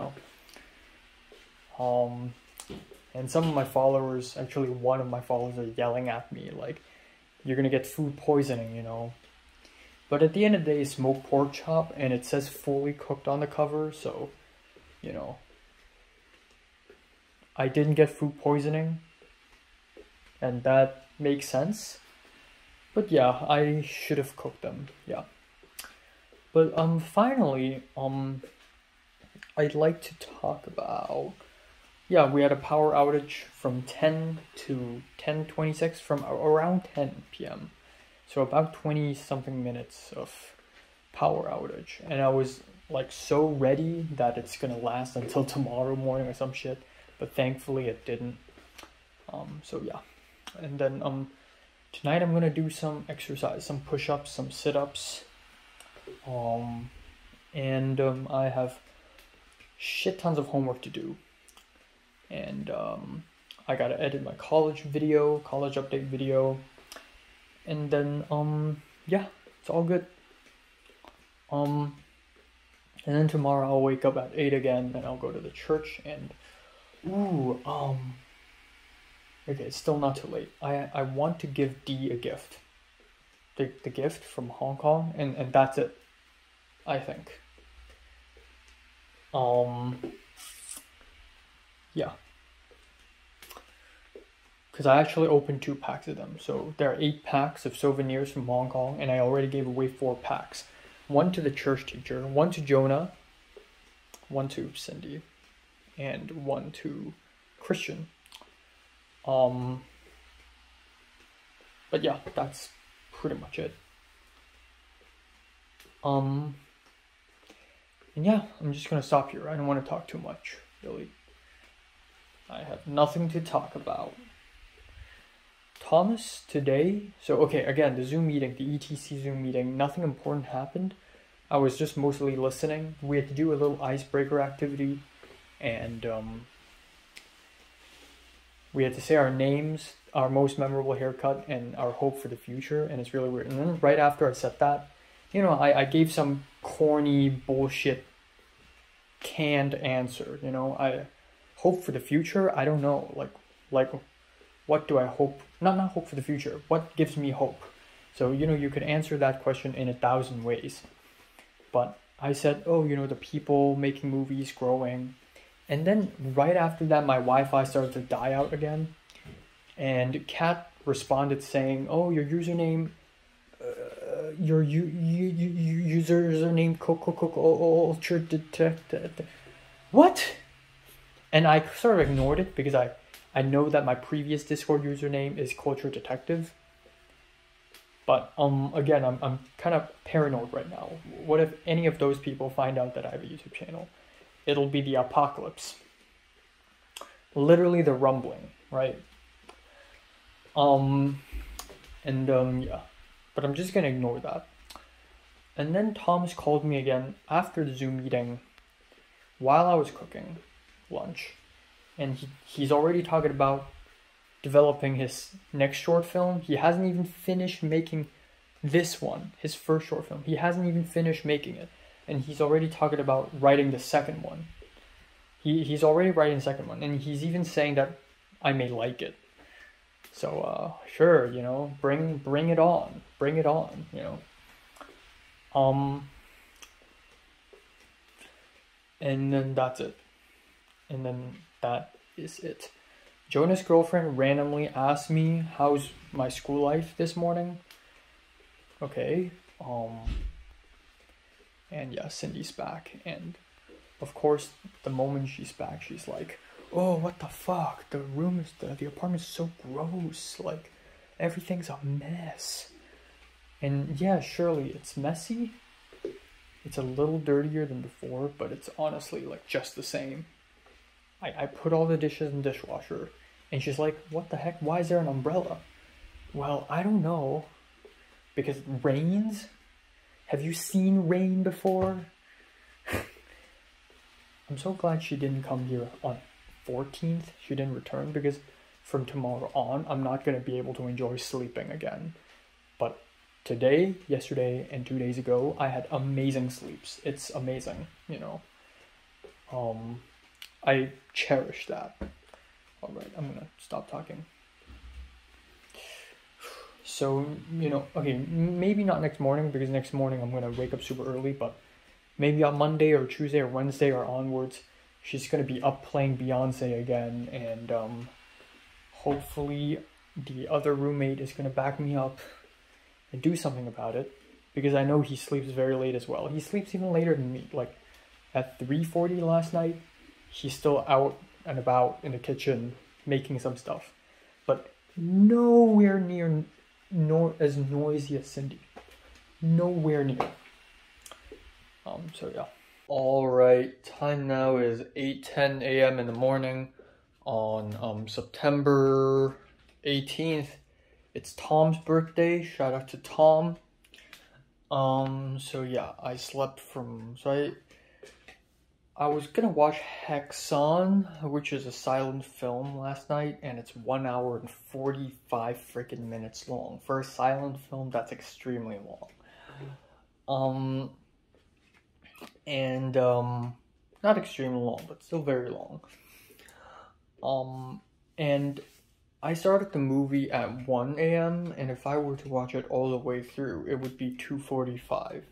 And some of my followers, actually one of my followers, are yelling at me, like, you're gonna get food poisoning, But at the end of the day, it's smoked pork chop, and it says fully cooked on the cover, so, I didn't get food poisoning, and that makes sense. But yeah, I should have cooked them, yeah. But finally, I'd like to talk about, we had a power outage from 10 to 10:26, from around 10 p.m. So about 20 something minutes of power outage, and I was like so ready that it's gonna last until tomorrow morning or some shit. But thankfully it didn't. So yeah. And then tonight I'm gonna do some exercise, some push-ups, some sit-ups. And I have shit tons of homework to do. And I gotta edit my college update video. And then it's all good. And then tomorrow I'll wake up at 8 again, and I'll go to the church and okay, it's still not too late. I want to give Dee a gift. The gift from Hong Kong, and that's it, I think. Yeah. Because I actually opened 2 packs of them. So there are 8 packs of souvenirs from Hong Kong, and I already gave away 4 packs. 1 to the church teacher, 1 to Jonah, 1 to Cindy, and 1 to Christian. But yeah, that's pretty much it. And yeah, I'm just gonna stop here. I don't want to talk too much, really. I have nothing to talk about. Thomas today, so okay, again, the Zoom meeting, the ETC Zoom meeting, nothing important happened. I was just mostly listening. We had to do a little icebreaker activity, and we had to say our names, our most memorable haircut, and our hope for the future, and it's really weird. And then right after I said that, I gave some corny bullshit canned answer, I hope for the future, I don't know, like what do I hope, not hope for the future, what gives me hope? So, you could answer that question in 1,000 ways. But I said, the people making movies growing. And then right after that, my Wi-Fi started to die out again. And Kat responded saying, your username, username culture detected. What? And I sort of ignored it because I know that my previous Discord username is culture detective. But again, I'm kind of paranoid right now. What if any of those people find out that I have a YouTube channel? It'll be the apocalypse. Literally the rumbling, right? Yeah. But I'm just gonna ignore that. And then Thomas called me again after the Zoom meeting while I was cooking lunch. And he's already talking about developing his next short film. He hasn't even finished making this one, his first short film. He hasn't even finished making it. And he's already talking about writing the second one. He's already writing the second one. And he's even saying that I may like it. So, sure, bring it on. Bring it on, And then that's it. and then that is it. Jonah's girlfriend randomly asked me how's my school life this morning. Okay. And yeah, Cindy's back, and of course the moment she's back, she's like, oh, what the fuck, the apartment's so gross, like everything's a mess. And yeah, surely it's messy, it's a little dirtier than before, but it's honestly like just the same. I put all the dishes in the dishwasher, and she's like, what the heck, why is there an umbrella? Well, I don't know, because it rains. Have you seen rain before? I'm so glad she didn't come here on 14th. She didn't return, because from tomorrow on, I'm not going to be able to enjoy sleeping again. But today, yesterday, and 2 days ago, I had amazing sleeps. It's amazing, you know. I cherish that. Alright, I'm going to stop talking. So, you know, okay, maybe not next morning, because next morning I'm going to wake up super early, but maybe on Monday or Tuesday or Wednesday or onwards, she's going to be up playing Beyonce again, and hopefully the other roommate is going to back me up and do something about it, because I know he sleeps very late as well. He sleeps even later than me. Like at 3:40 last night, he's still out and about in the kitchen making some stuff, but nowhere near as noisy as Cindy. Nowhere near. So yeah. Alright, time now is 8:10 a.m. in the morning on September 18th. It's Tom's birthday. Shout out to Tom. So yeah, I slept from, I was gonna watch Hexon, which is a silent film, last night, and it's 1 hour and 45 freaking minutes long. For a silent film, that's extremely long. Not extremely long, but still very long. And I started the movie at 1 a.m., and if I were to watch it all the way through, it would be 2:45.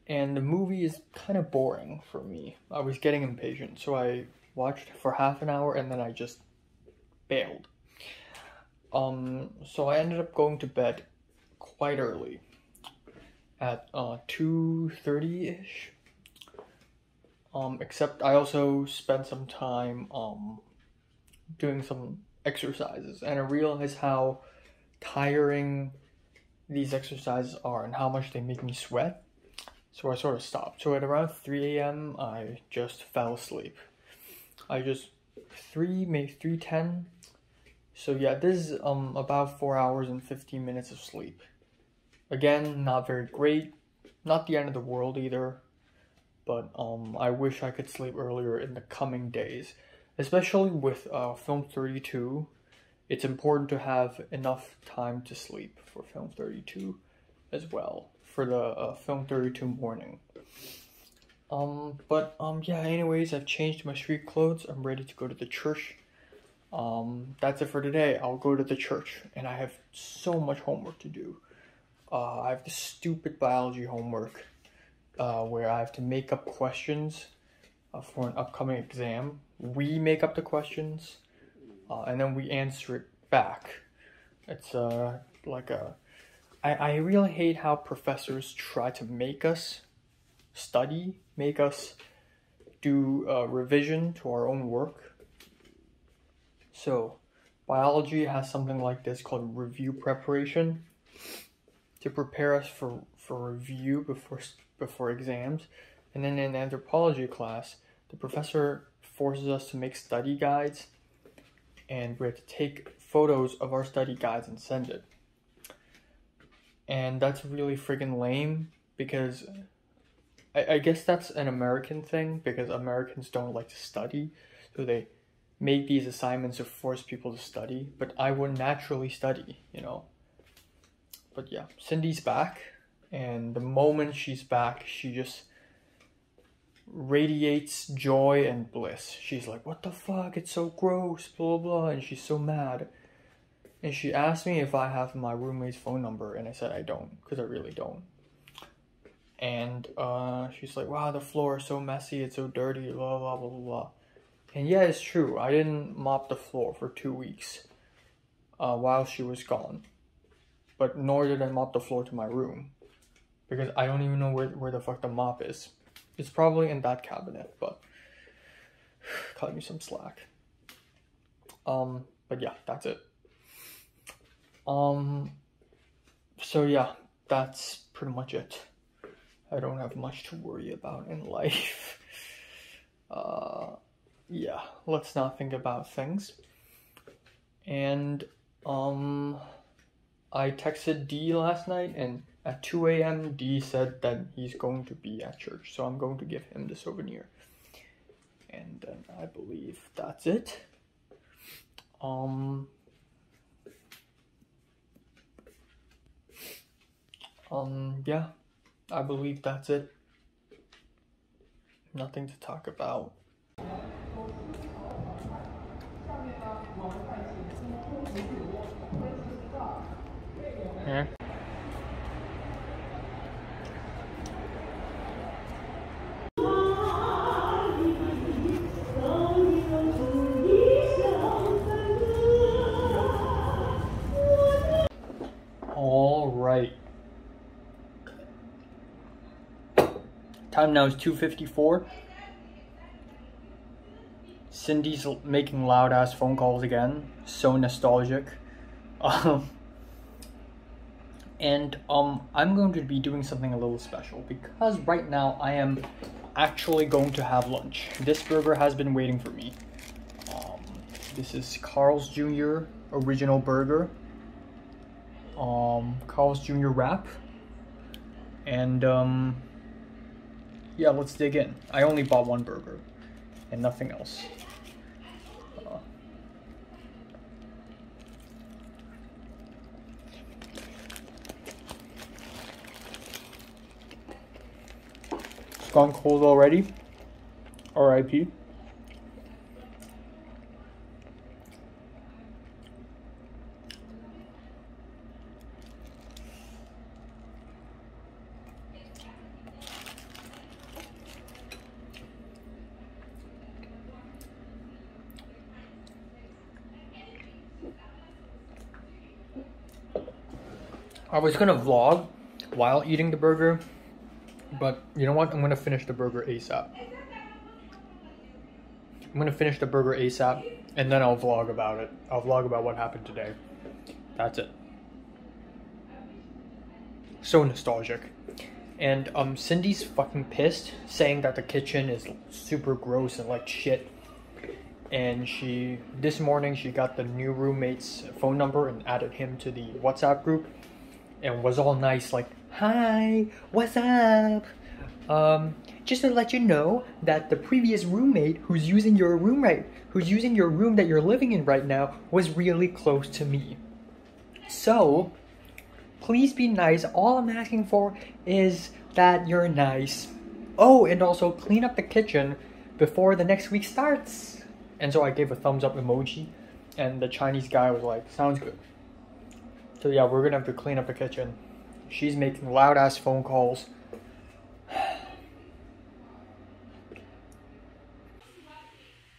And the movie is kind of boring for me. I was getting impatient, so I watched for half an hour, and then I just bailed. So I ended up going to bed quite early, at 2:30-ish. Except I also spent some time doing some exercises, and I realized how tiring these exercises are and how much they make me sweat. So I sort of stopped. So at around 3 a.m. I just fell asleep. Maybe 3:10. So yeah, this is about 4 hours and 15 minutes of sleep. Again, not very great. Not the end of the world either. But I wish I could sleep earlier in the coming days. Especially with Film 32. It's important to have enough time to sleep for Film 32 as well. For the Film 32 morning. Yeah, anyways, I've changed my street clothes. I'm ready to go to the church. That's it for today. I'll go to the church, and I have so much homework to do. I have this stupid biology homework where I have to make up questions for an upcoming exam. We make up the questions, and then we answer it back. It's I really hate how professors try to make us study, make us do revision to our own work. So, biology has something like this called review preparation to prepare us for review before exams. And then in anthropology class, the professor forces us to make study guides, and we have to take photos of our study guides and send it. And that's really freaking lame, because I guess that's an American thing, because Americans don't like to study, so they make these assignments to force people to study, but I would naturally study, you know. But yeah, Cindy's back, and the moment she's back, she just radiates joy and bliss. She's like, what the fuck, it's so gross, blah blah, and she's so mad. And she asked me if I have my roommate's phone number, and I said I don't, because I really don't. And she's like, wow, the floor is so messy, it's so dirty, blah blah blah blah blah. And yeah, it's true. I didn't mop the floor for 2 weeks while she was gone. But nor did I mop the floor to my room. Because I don't even know where the fuck the mop is. It's probably in that cabinet, but cut me some slack. But yeah, that's it. So yeah, that's pretty much it. I don't have much to worry about in life. Yeah, let's not think about things. And I texted D last night, and at 2 a.m. D said that he's going to be at church, so I'm going to give him the souvenir. And then I believe that's it. Yeah, I believe that's it. Nothing to talk about. Yeah. All right. Time now is 2:54. Cindy's making loud ass phone calls again. So nostalgic. And I'm going to be doing something a little special because right now I am actually going to have lunch. This burger has been waiting for me. This is Carl's Jr. original burger. Carl's Jr. wrap. And yeah, let's dig in. I only bought one burger and nothing else. It's gone cold already. R.I.P. I was gonna vlog while eating the burger, but you know what? I'm gonna finish the burger ASAP. I'm gonna finish the burger ASAP, and then I'll vlog about it. I'll vlog about what happened today. That's it. So nostalgic. And Cindy's fucking pissed, saying that the kitchen is super gross and like shit. And this morning she got the new roommate's phone number and added him to the WhatsApp group. And was all nice, like, hi, what's up? Just to let you know that the previous roommate who's using your room that you're living in right now was really close to me. So, please be nice. All I'm asking for is that you're nice. Oh, and also clean up the kitchen before the next week starts. And so I gave a thumbs up emoji, and the Chinese guy was like, sounds good. So yeah, we're gonna have to clean up the kitchen. She's making loud ass phone calls.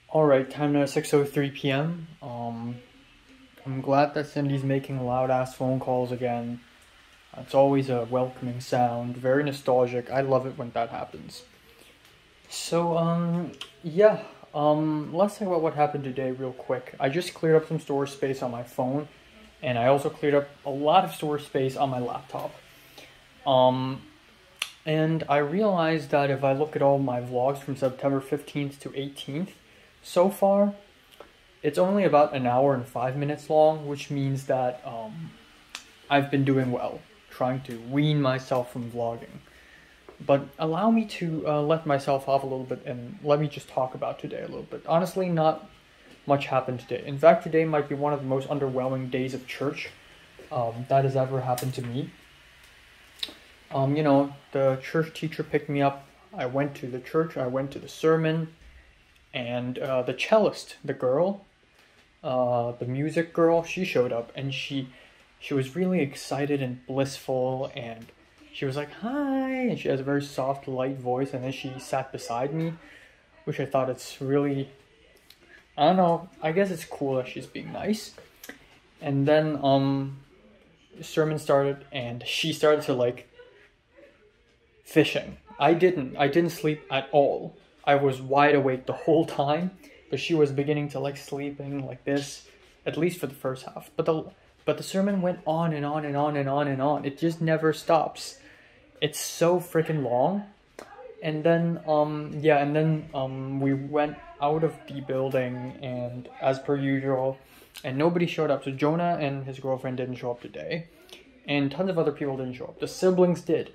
Alright, time now 6:03 p.m. I'm glad that Cindy's making loud ass phone calls again. It's always a welcoming sound, very nostalgic. I love it when that happens. So yeah, let's talk about what happened today real quick. I just cleared up some storage space on my phone. And I also cleared up a lot of storage space on my laptop. And I realized that if I look at all my vlogs from September 15th to 18th, so far, it's only about an hour and 5 minutes long, which means that I've been doing well, trying to wean myself from vlogging. But allow me to let myself off a little bit and let me just talk about today a little bit. Honestly, not much happened today. In fact, today might be one of the most underwhelming days of church that has ever happened to me. You know, the church teacher picked me up. I went to the church, I went to the sermon, and the cellist, the girl, the music girl, she showed up, and she was really excited and blissful, and she was like, hi, and she has a very soft, light voice, and then she sat beside me, which I thought it's really I don't know. I guess it's cool that she's being nice. And then sermon started, and she started to like fishing. I didn't sleep at all. I was wide awake the whole time, but she was beginning to like sleeping like this, at least for the first half. But the sermon went on and on and on and on and on. It just never stops. It's so freaking long. And then we went out of the building, and as per usual, and nobody showed up. So Jonah and his girlfriend didn't show up today, and tons of other people didn't show up. The siblings did.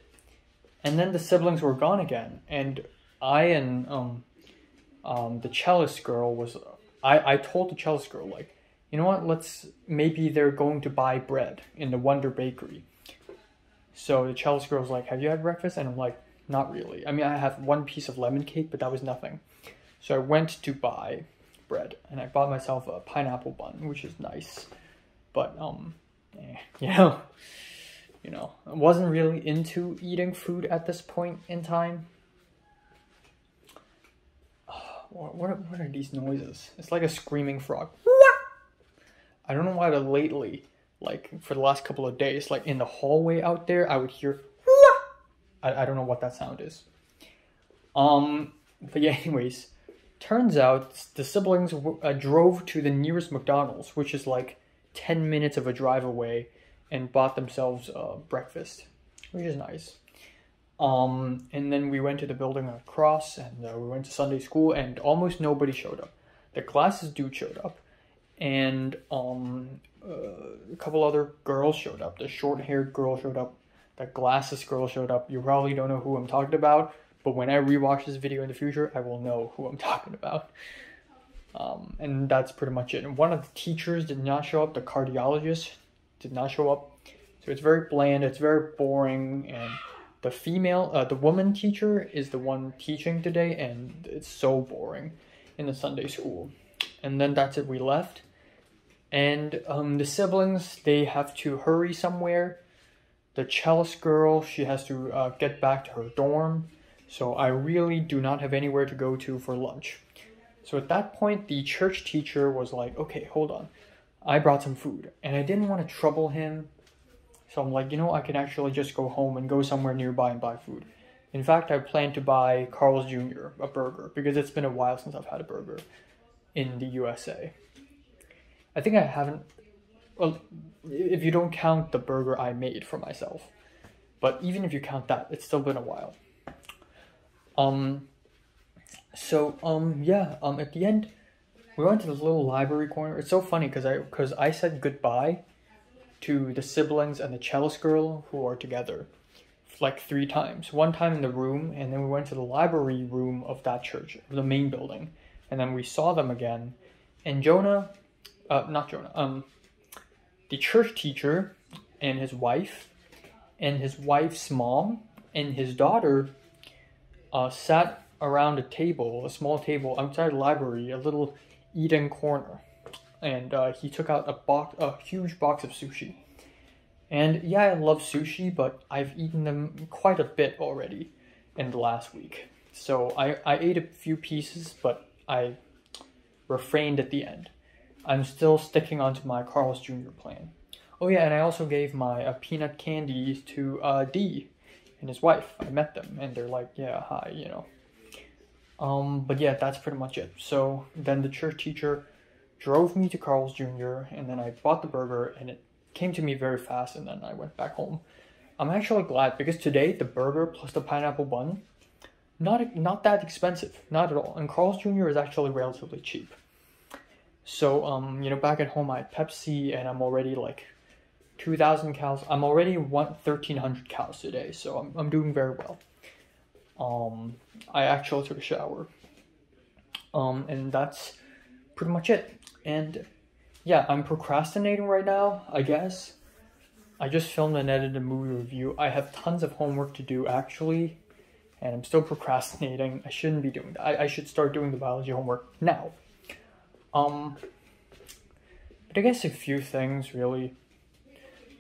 And then the siblings were gone again, and I and the cellist girl was. I told the cellist girl, like, you know what? Maybe they're going to buy bread in the Wonder Bakery. So the cellist girl was like, "Have you had breakfast?" And I'm like, "Not really. I mean, I have one piece of lemon cake, but that was nothing." So I went to buy bread, and I bought myself a pineapple bun, which is nice, but you know, I wasn't really into eating food at this point in time. What are these noises? It's like a screaming frog. I don't know why lately, like for the last couple of days, like in the hallway out there, I would hear. I don't know what that sound is. But yeah, anyways, turns out the siblings drove to the nearest McDonald's, which is like 10 minutes of a drive away, and bought themselves breakfast, which is nice. And then we went to the building across, and we went to Sunday school, and almost nobody showed up. The classes dude showed up, and a couple other girls showed up. The short-haired girl showed up. The glasses girl showed up. You probably don't know who I'm talking about, but when I rewatch this video in the future, I will know who I'm talking about. And that's pretty much it. And one of the teachers did not show up. The cardiologist did not show up. So it's very bland. It's very boring. And the woman teacher is the one teaching today, and it's so boring in the Sunday school. And then that's it. We left. And the siblings, they have to hurry somewhere. The cellist girl, she has to get back to her dorm. So I really do not have anywhere to go to for lunch. So at that point, the church teacher was like, okay, hold on. I brought some food, and I didn't want to trouble him. So I'm like, you know, I can actually just go home and go somewhere nearby and buy food. In fact, I plan to buy Carl's Jr., a burger, because it's been a while since I've had a burger in the USA. I think I haven't, well, if you don't count the burger I made for myself. But even if you count that, it's still been a while. At the end, we went to this little library corner. It's so funny because I said goodbye to the siblings and the cellist girl who are together like 3 times. One time in the room, and then we went to the library room of that church, the main building, and then we saw them again. And the church teacher and his wife's mom, and his daughter sat around a small table outside the library, a little eating corner. And he took out a huge box of sushi. And yeah, I love sushi, but I've eaten them quite a bit already in the last week. So I ate a few pieces, but I refrained at the end. I'm still sticking onto my Carl's Jr. plan. Oh yeah, and I also gave my peanut candies to D and his wife. I met them, and they're like, yeah, hi, you know. But yeah, that's pretty much it. So then the church teacher drove me to Carl's Jr., and then I bought the burger, and it came to me very fast, and then I went back home. I'm actually glad, because today, the burger plus the pineapple bun, not that expensive, not at all. And Carl's Jr. is actually relatively cheap. So, back at home, I had Pepsi, and I'm already like 2,000 calories. I'm already 1,300 calories today, so I'm doing very well. I actually took a shower. And that's pretty much it. And yeah, I'm procrastinating right now, I guess. I just filmed and edited a movie review. I have tons of homework to do, actually, and I'm still procrastinating. I shouldn't be doing that. I should start doing the biology homework now. But I guess a few things, really.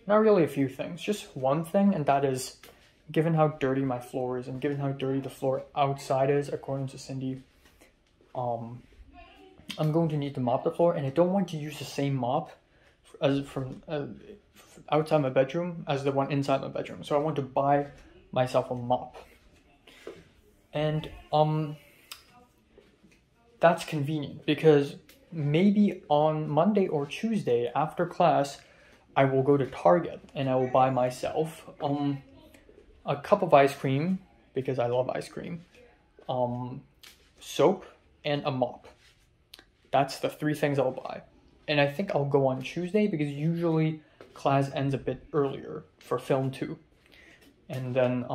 Not really a few things, just one thing, and that is, given how dirty my floor is, and given how dirty the floor outside is, according to Cindy, I'm going to need to mop the floor, and I don't want to use the same mop as from outside my bedroom as the one inside my bedroom. So I want to buy myself a mop. And that's convenient because maybe on Monday or Tuesday after class, I will go to Target and I will buy myself a cup of ice cream because I love ice cream, soap, and a mop. That's the 3 things I'll buy. And I think I'll go on Tuesday because usually class ends a bit earlier for film 2. And then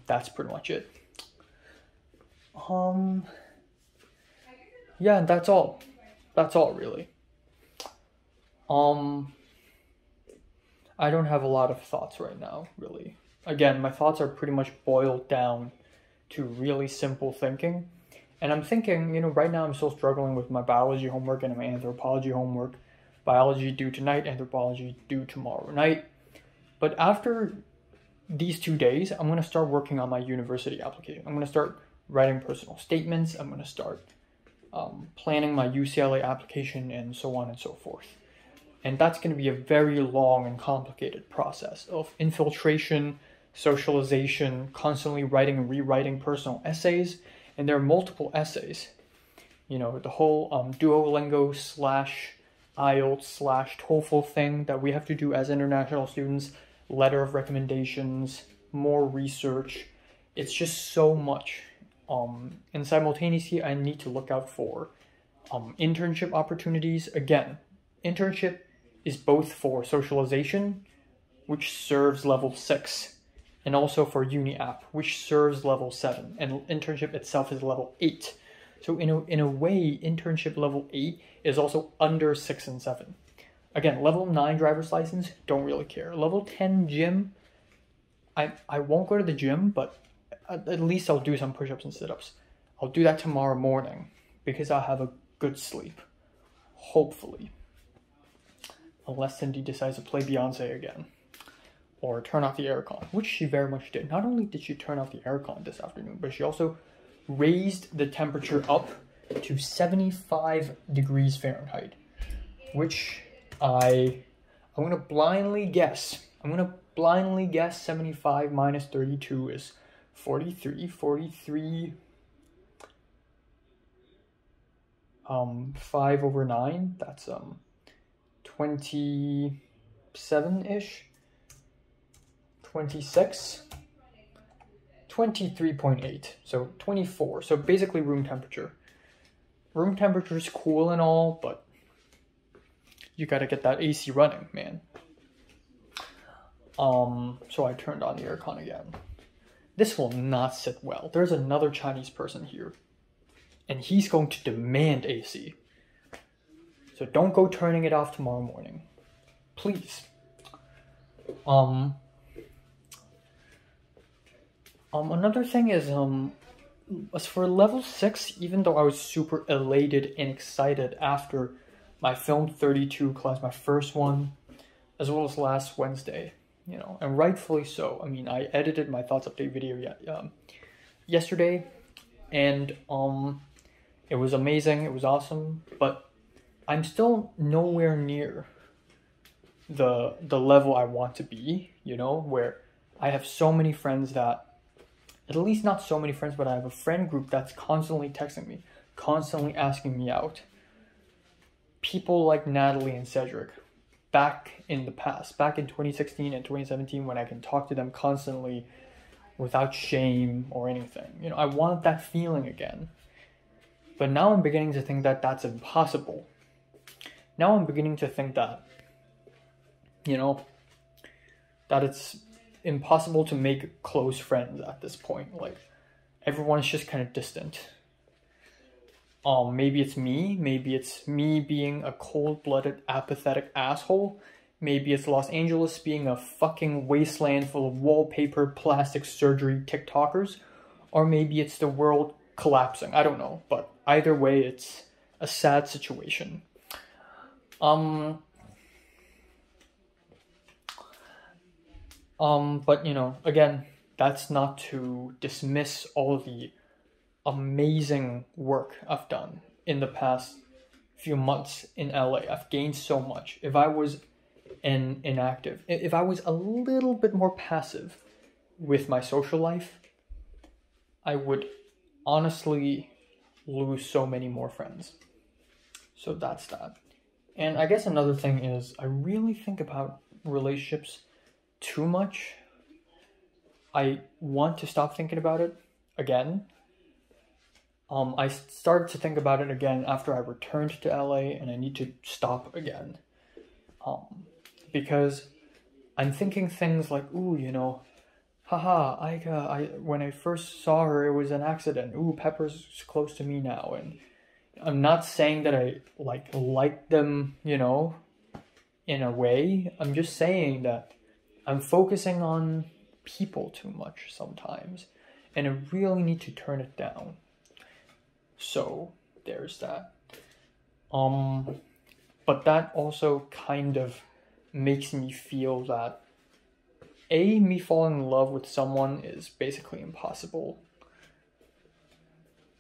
that's pretty much it. Yeah, that's all. That's all really. I don't have a lot of thoughts right now, really. Again, my thoughts are pretty much boiled down to really simple thinking. And I'm thinking, right now I'm still struggling with my biology homework and my anthropology homework. Biology due tonight, anthropology due tomorrow night. But after these 2 days, I'm going to start working on my university application. I'm going to start writing personal statements. I'm going to start planning my UCLA application and so on and so forth. And that's going to be a very long and complicated process of infiltration, socialization, constantly writing and rewriting personal essays. And there are multiple essays. The whole Duolingo / IELTS / TOEFL thing that we have to do as international students, letter of recommendations, more research. It's just so much. And simultaneously, I need to look out for internship opportunities. Again, internship is both for socialization, which serves level 6, and also for uni app, which serves level 7, and internship itself is level 8. So in a way, internship level 8 is also under 6 and 7. Again, level 9 driver's license, don't really care. Level 10 gym, I won't go to the gym, but at least I'll do some push-ups and sit-ups. I'll do that tomorrow morning because I'll have a good sleep, hopefully. Unless Cindy decides to play Beyonce again. Or turn off the aircon, which she very much did. Not only did she turn off the aircon this afternoon, but she also raised the temperature up to 75 degrees Fahrenheit, which I'm going to blindly guess. 75 minus 32 is 43. 5 over 9, that's 27-ish. 26, 23.8, so 24. So basically room temperature. Room temperature is cool and all, but you gotta get that AC running, man. So I turned on the aircon again. This will not sit well. There's another Chinese person here, and he's going to demand AC. So don't go turning it off tomorrow morning, please. Another thing is, as for level 6, even though I was super elated and excited after my film 32 class, my first one, as well as last Wednesday, and rightfully so. I mean, I edited my thoughts update video yesterday, and it was amazing, it was awesome, but I'm still nowhere near the level I want to be, where I have so many friends that, at least not so many friends, but I have a friend group that's constantly texting me, constantly asking me out. People like Natalie and Cedric, back in the past, back in 2016 and 2017, when I can talk to them constantly without shame or anything. I want that feeling again. But now I'm beginning to think that that's impossible. Now I'm beginning to think that, that it's impossible to make close friends at this point. Like, everyone's just kind of distant. Maybe it's me being a cold-blooded, apathetic asshole. Maybe it's Los Angeles being a fucking wasteland full of wallpaper, plastic surgery TikTokers. Or maybe it's the world collapsing. I don't know. But either way, it's a sad situation. But, again, that's not to dismiss all the amazing work I've done in the past few months in LA. I've gained so much. If I was inactive, if I was a little bit more passive with my social life, I would honestly lose so many more friends. So that's that. And I guess another thing is I really think about relationships too much. I want to stop thinking about it again. I started to think about it again after I returned to LA, and I need to stop again. Because I'm thinking things like, ooh, you know, haha, I when I first saw her, it was an accident. Ooh, Pepper's close to me now. And I'm not saying that I like them, you know, in a way. I'm just saying that I'm focusing on people too much sometimes, and I really need to turn it down. So there's that. But that also kind of makes me feel that me falling in love with someone is basically impossible.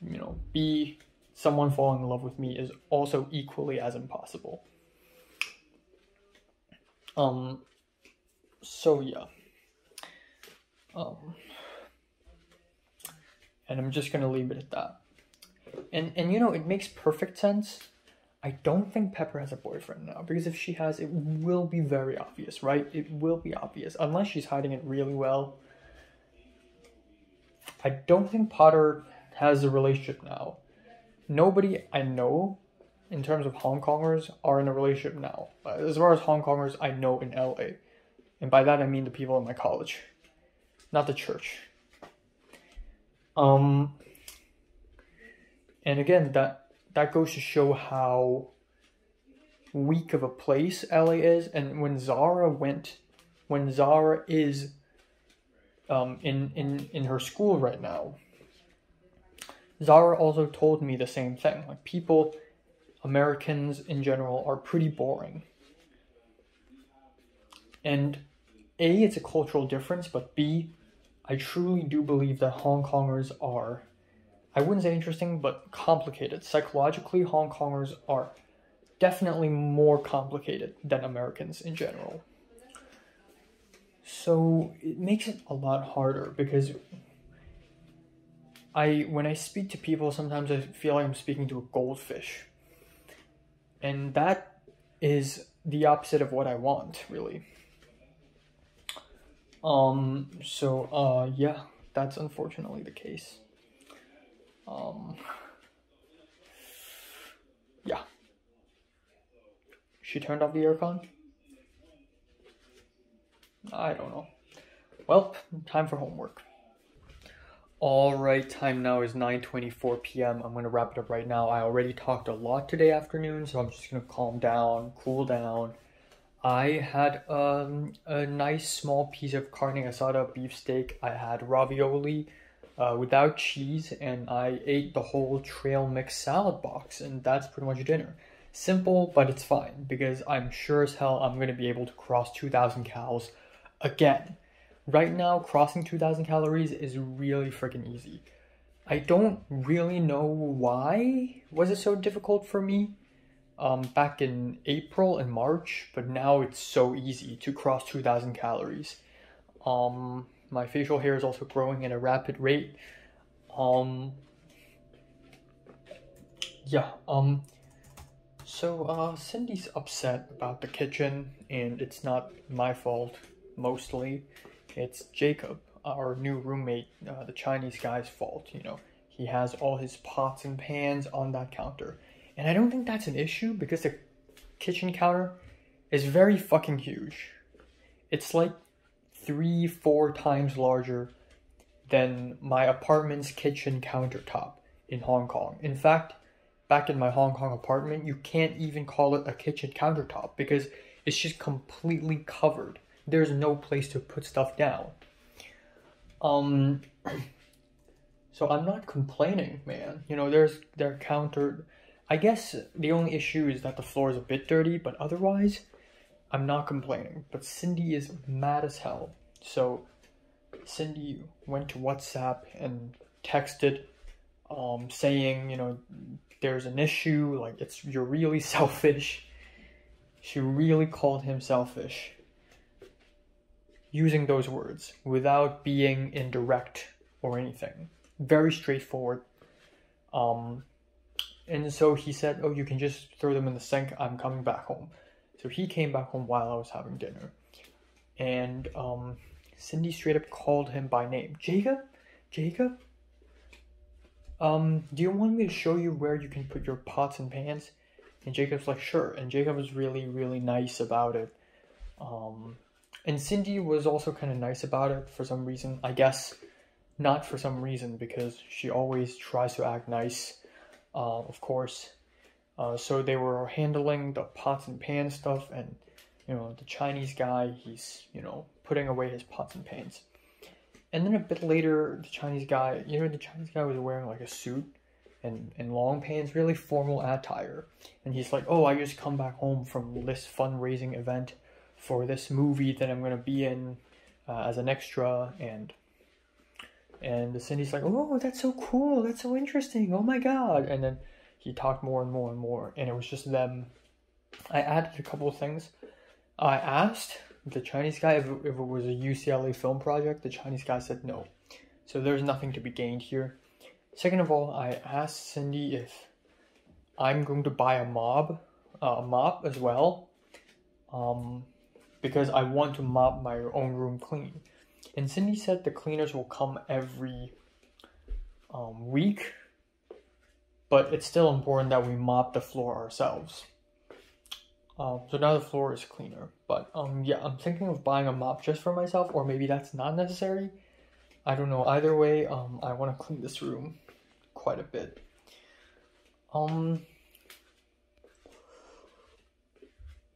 You know, B, someone falling in love with me is also equally as impossible. So yeah. And I'm just gonna leave it at that. And you know, it makes perfect sense. I don't think Pepper has a boyfriend now, because if she has, it will be very obvious, right? It will be obvious, unless she's hiding it really well. I don't think Potter has a relationship now. Nobody I know, in terms of Hong Kongers, are in a relationship now. As far as Hong Kongers I know in LA. And by that I mean the people in my college, not the church. And again, that goes to show how weak of a place LA is. And when Zara is in her school right now, Zara also told me the same thing. Like, people, Americans in general, are pretty boring. And A, it's a cultural difference, but B, I truly do believe that Hong Kongers are, I wouldn't say interesting, but complicated. Psychologically, Hong Kongers are definitely more complicated than Americans in general. So it makes it a lot harder, because when I speak to people, sometimes I feel like I'm speaking to a goldfish. And that is the opposite of what I want, really. Yeah, that's unfortunately the case. Yeah. She turned off the aircon? I don't know. Well, time for homework. Alright, time now is 9:24 p.m. I'm going to wrap it up right now. I already talked a lot today afternoon, so I'm just going to calm down, cool down. I had a nice small piece of carne asada beefsteak. I had ravioli without cheese, and I ate the whole trail mix salad box, and that's pretty much dinner. Simple, but it's fine, because I'm sure as hell I'm going to be able to cross 2,000 calories again. Right now, crossing 2,000 calories is really freaking easy. I don't really know why was it so difficult for me back in April and March, but now it's so easy to cross 2,000 calories. My facial hair is also growing at a rapid rate. So Cindy's upset about the kitchen, and it's not my fault, mostly. It's Jacob, our new roommate, the Chinese guy's fault, you know. He has all his pots and pans on that counter. And I don't think that's an issue, because the kitchen counter is very fucking huge. It's like 3-4 times larger than my apartment's kitchen countertop in Hong Kong. In fact, back in my Hong Kong apartment, you can't even call it a kitchen countertop, because it's just completely covered. There's no place to put stuff down. So I'm not complaining, man. You know, their counter. I guess the only issue is that the floor is a bit dirty, but otherwise, I'm not complaining. But Cindy is mad as hell. So Cindy went to WhatsApp and texted saying, you know, there's an issue, like you're really selfish. She really called him selfish, using those words without being indirect or anything. Very straightforward. And so he said, oh, you can just throw them in the sink. I'm coming back home. So he came back home while I was having dinner. And Cindy straight up called him by name. Jacob? Jacob? Do you want me to show you where you can put your pots and pans? And Jacob's like, sure. And Jacob was really, really nice about it. And Cindy was also kind of nice about it for some reason. I guess not for some reason, because she always tries to act nice, of course. So they were handling the pots and pans stuff, and, you know, the Chinese guy, he's, you know, putting away his pots and pans. And then a bit later, the Chinese guy was wearing like a suit and long pants, really formal attire. And he's like, oh, I just come back home from this fundraising event for this movie that I'm going to be in as an extra. And Cindy's like, oh, that's so cool. That's so interesting. Oh my God. And then he talked more and more and more. And it was just them. I added a couple of things. I asked the Chinese guy if it was a UCLA film project. The Chinese guy said no. So there's nothing to be gained here. Second of all, I asked Cindy if I'm going to buy a mop as well. Because I want to mop my own room clean. And Cindy said the cleaners will come every week. But it's still important that we mop the floor ourselves. So now the floor is cleaner. But yeah, I'm thinking of buying a mop just for myself, or maybe that's not necessary. I don't know. Either way, I want to clean this room quite a bit.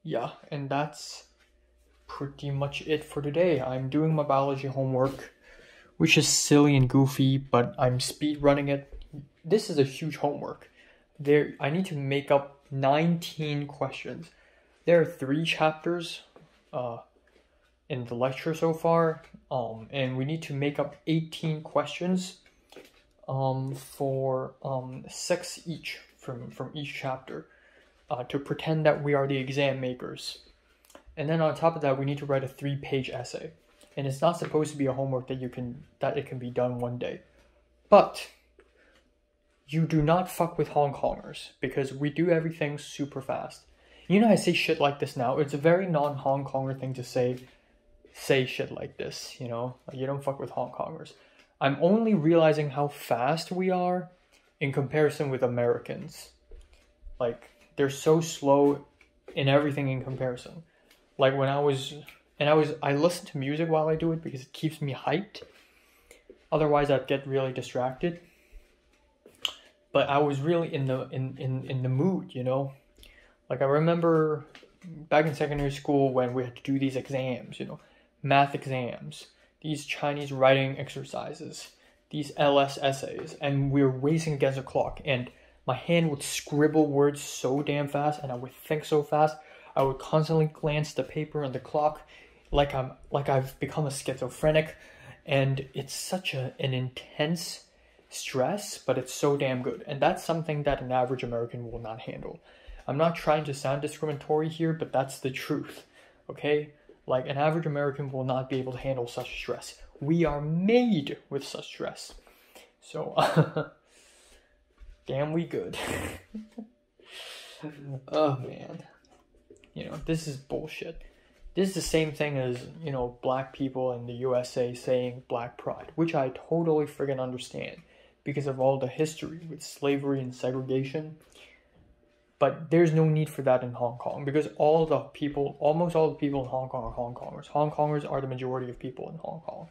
Yeah, and that's pretty much it for today. I'm doing my biology homework, which is silly and goofy, but I'm speed running it. This is a huge homework. I need to make up 19 questions. There are 3 chapters in the lecture so far, and we need to make up 18 questions for 6 each from each chapter to pretend that we are the exam makers. And then on top of that, we need to write a 3-page essay. And it's not supposed to be a homework that it can be done one day. But you do not fuck with Hong Kongers, because we do everything super fast. You know, I say shit like this now. It's a very non-Hong Konger thing to say shit like this, you know? You don't fuck with Hong Kongers. I'm only realizing how fast we are in comparison with Americans. Like, they're so slow in everything in comparison. Like when I listen to music while I do it because it keeps me hyped. Otherwise, I'd get really distracted. But I was really in the mood, you know. Like I remember back in secondary school when we had to do these exams, you know, math exams, these Chinese writing exercises, these LS essays, and we were racing against the clock, and my hand would scribble words so damn fast, and I would think so fast. I would constantly glance at the paper and the clock, like I've become a schizophrenic, and it's such an intense stress, but it's so damn good, and that's something that an average American will not handle. I'm not trying to sound discriminatory here, but that's the truth, okay? Like, an average American will not be able to handle such stress. We are made with such stress. So, damn we good. Oh, man. You know, this is bullshit. This is the same thing as, you know, black people in the USA saying black pride, which I totally friggin' understand because of all the history with slavery and segregation. But there's no need for that in Hong Kong because almost all the people in Hong Kong are Hong Kongers. Hong Kongers are the majority of people in Hong Kong.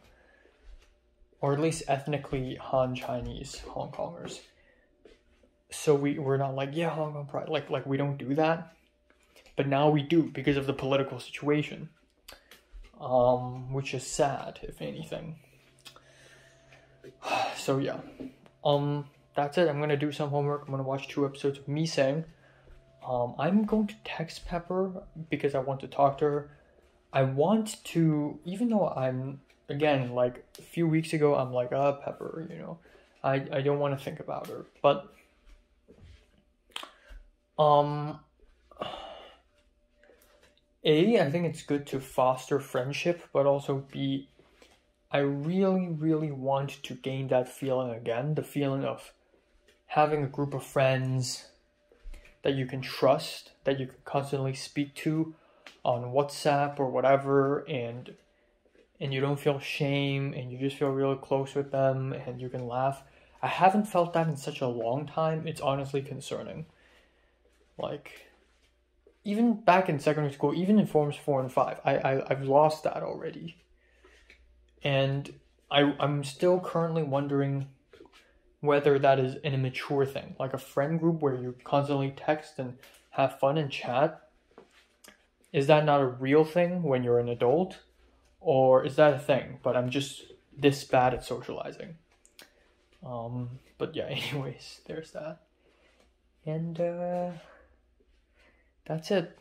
Or at least ethnically Han Chinese Hong Kongers. So we're not like, yeah, Hong Kong pride. Like we don't do that. But now we do because of the political situation. Which is sad, if anything. So yeah. That's it. I'm gonna do some homework. I'm gonna watch 2 episodes of Me Saying. I'm going to text Pepper because I want to talk to her. I want to, even though I'm, again, like a few weeks ago, I'm like, Pepper, you know, I don't want to think about her. But I think it's good to foster friendship, but also B, I really, really want to gain that feeling again, the feeling of having a group of friends that you can trust, that you can constantly speak to on WhatsApp or whatever, and you don't feel shame, and you just feel really close with them, and you can laugh. I haven't felt that in such a long time. It's honestly concerning. Like, even back in secondary school, even in forms 4 and 5, I've lost that already. And I'm still currently wondering whether that is an immature thing, like a friend group where you constantly text and have fun and chat. Is that not a real thing when you're an adult? Or is that a thing, but I'm just this bad at socializing? But yeah, anyways, there's that. And that's it.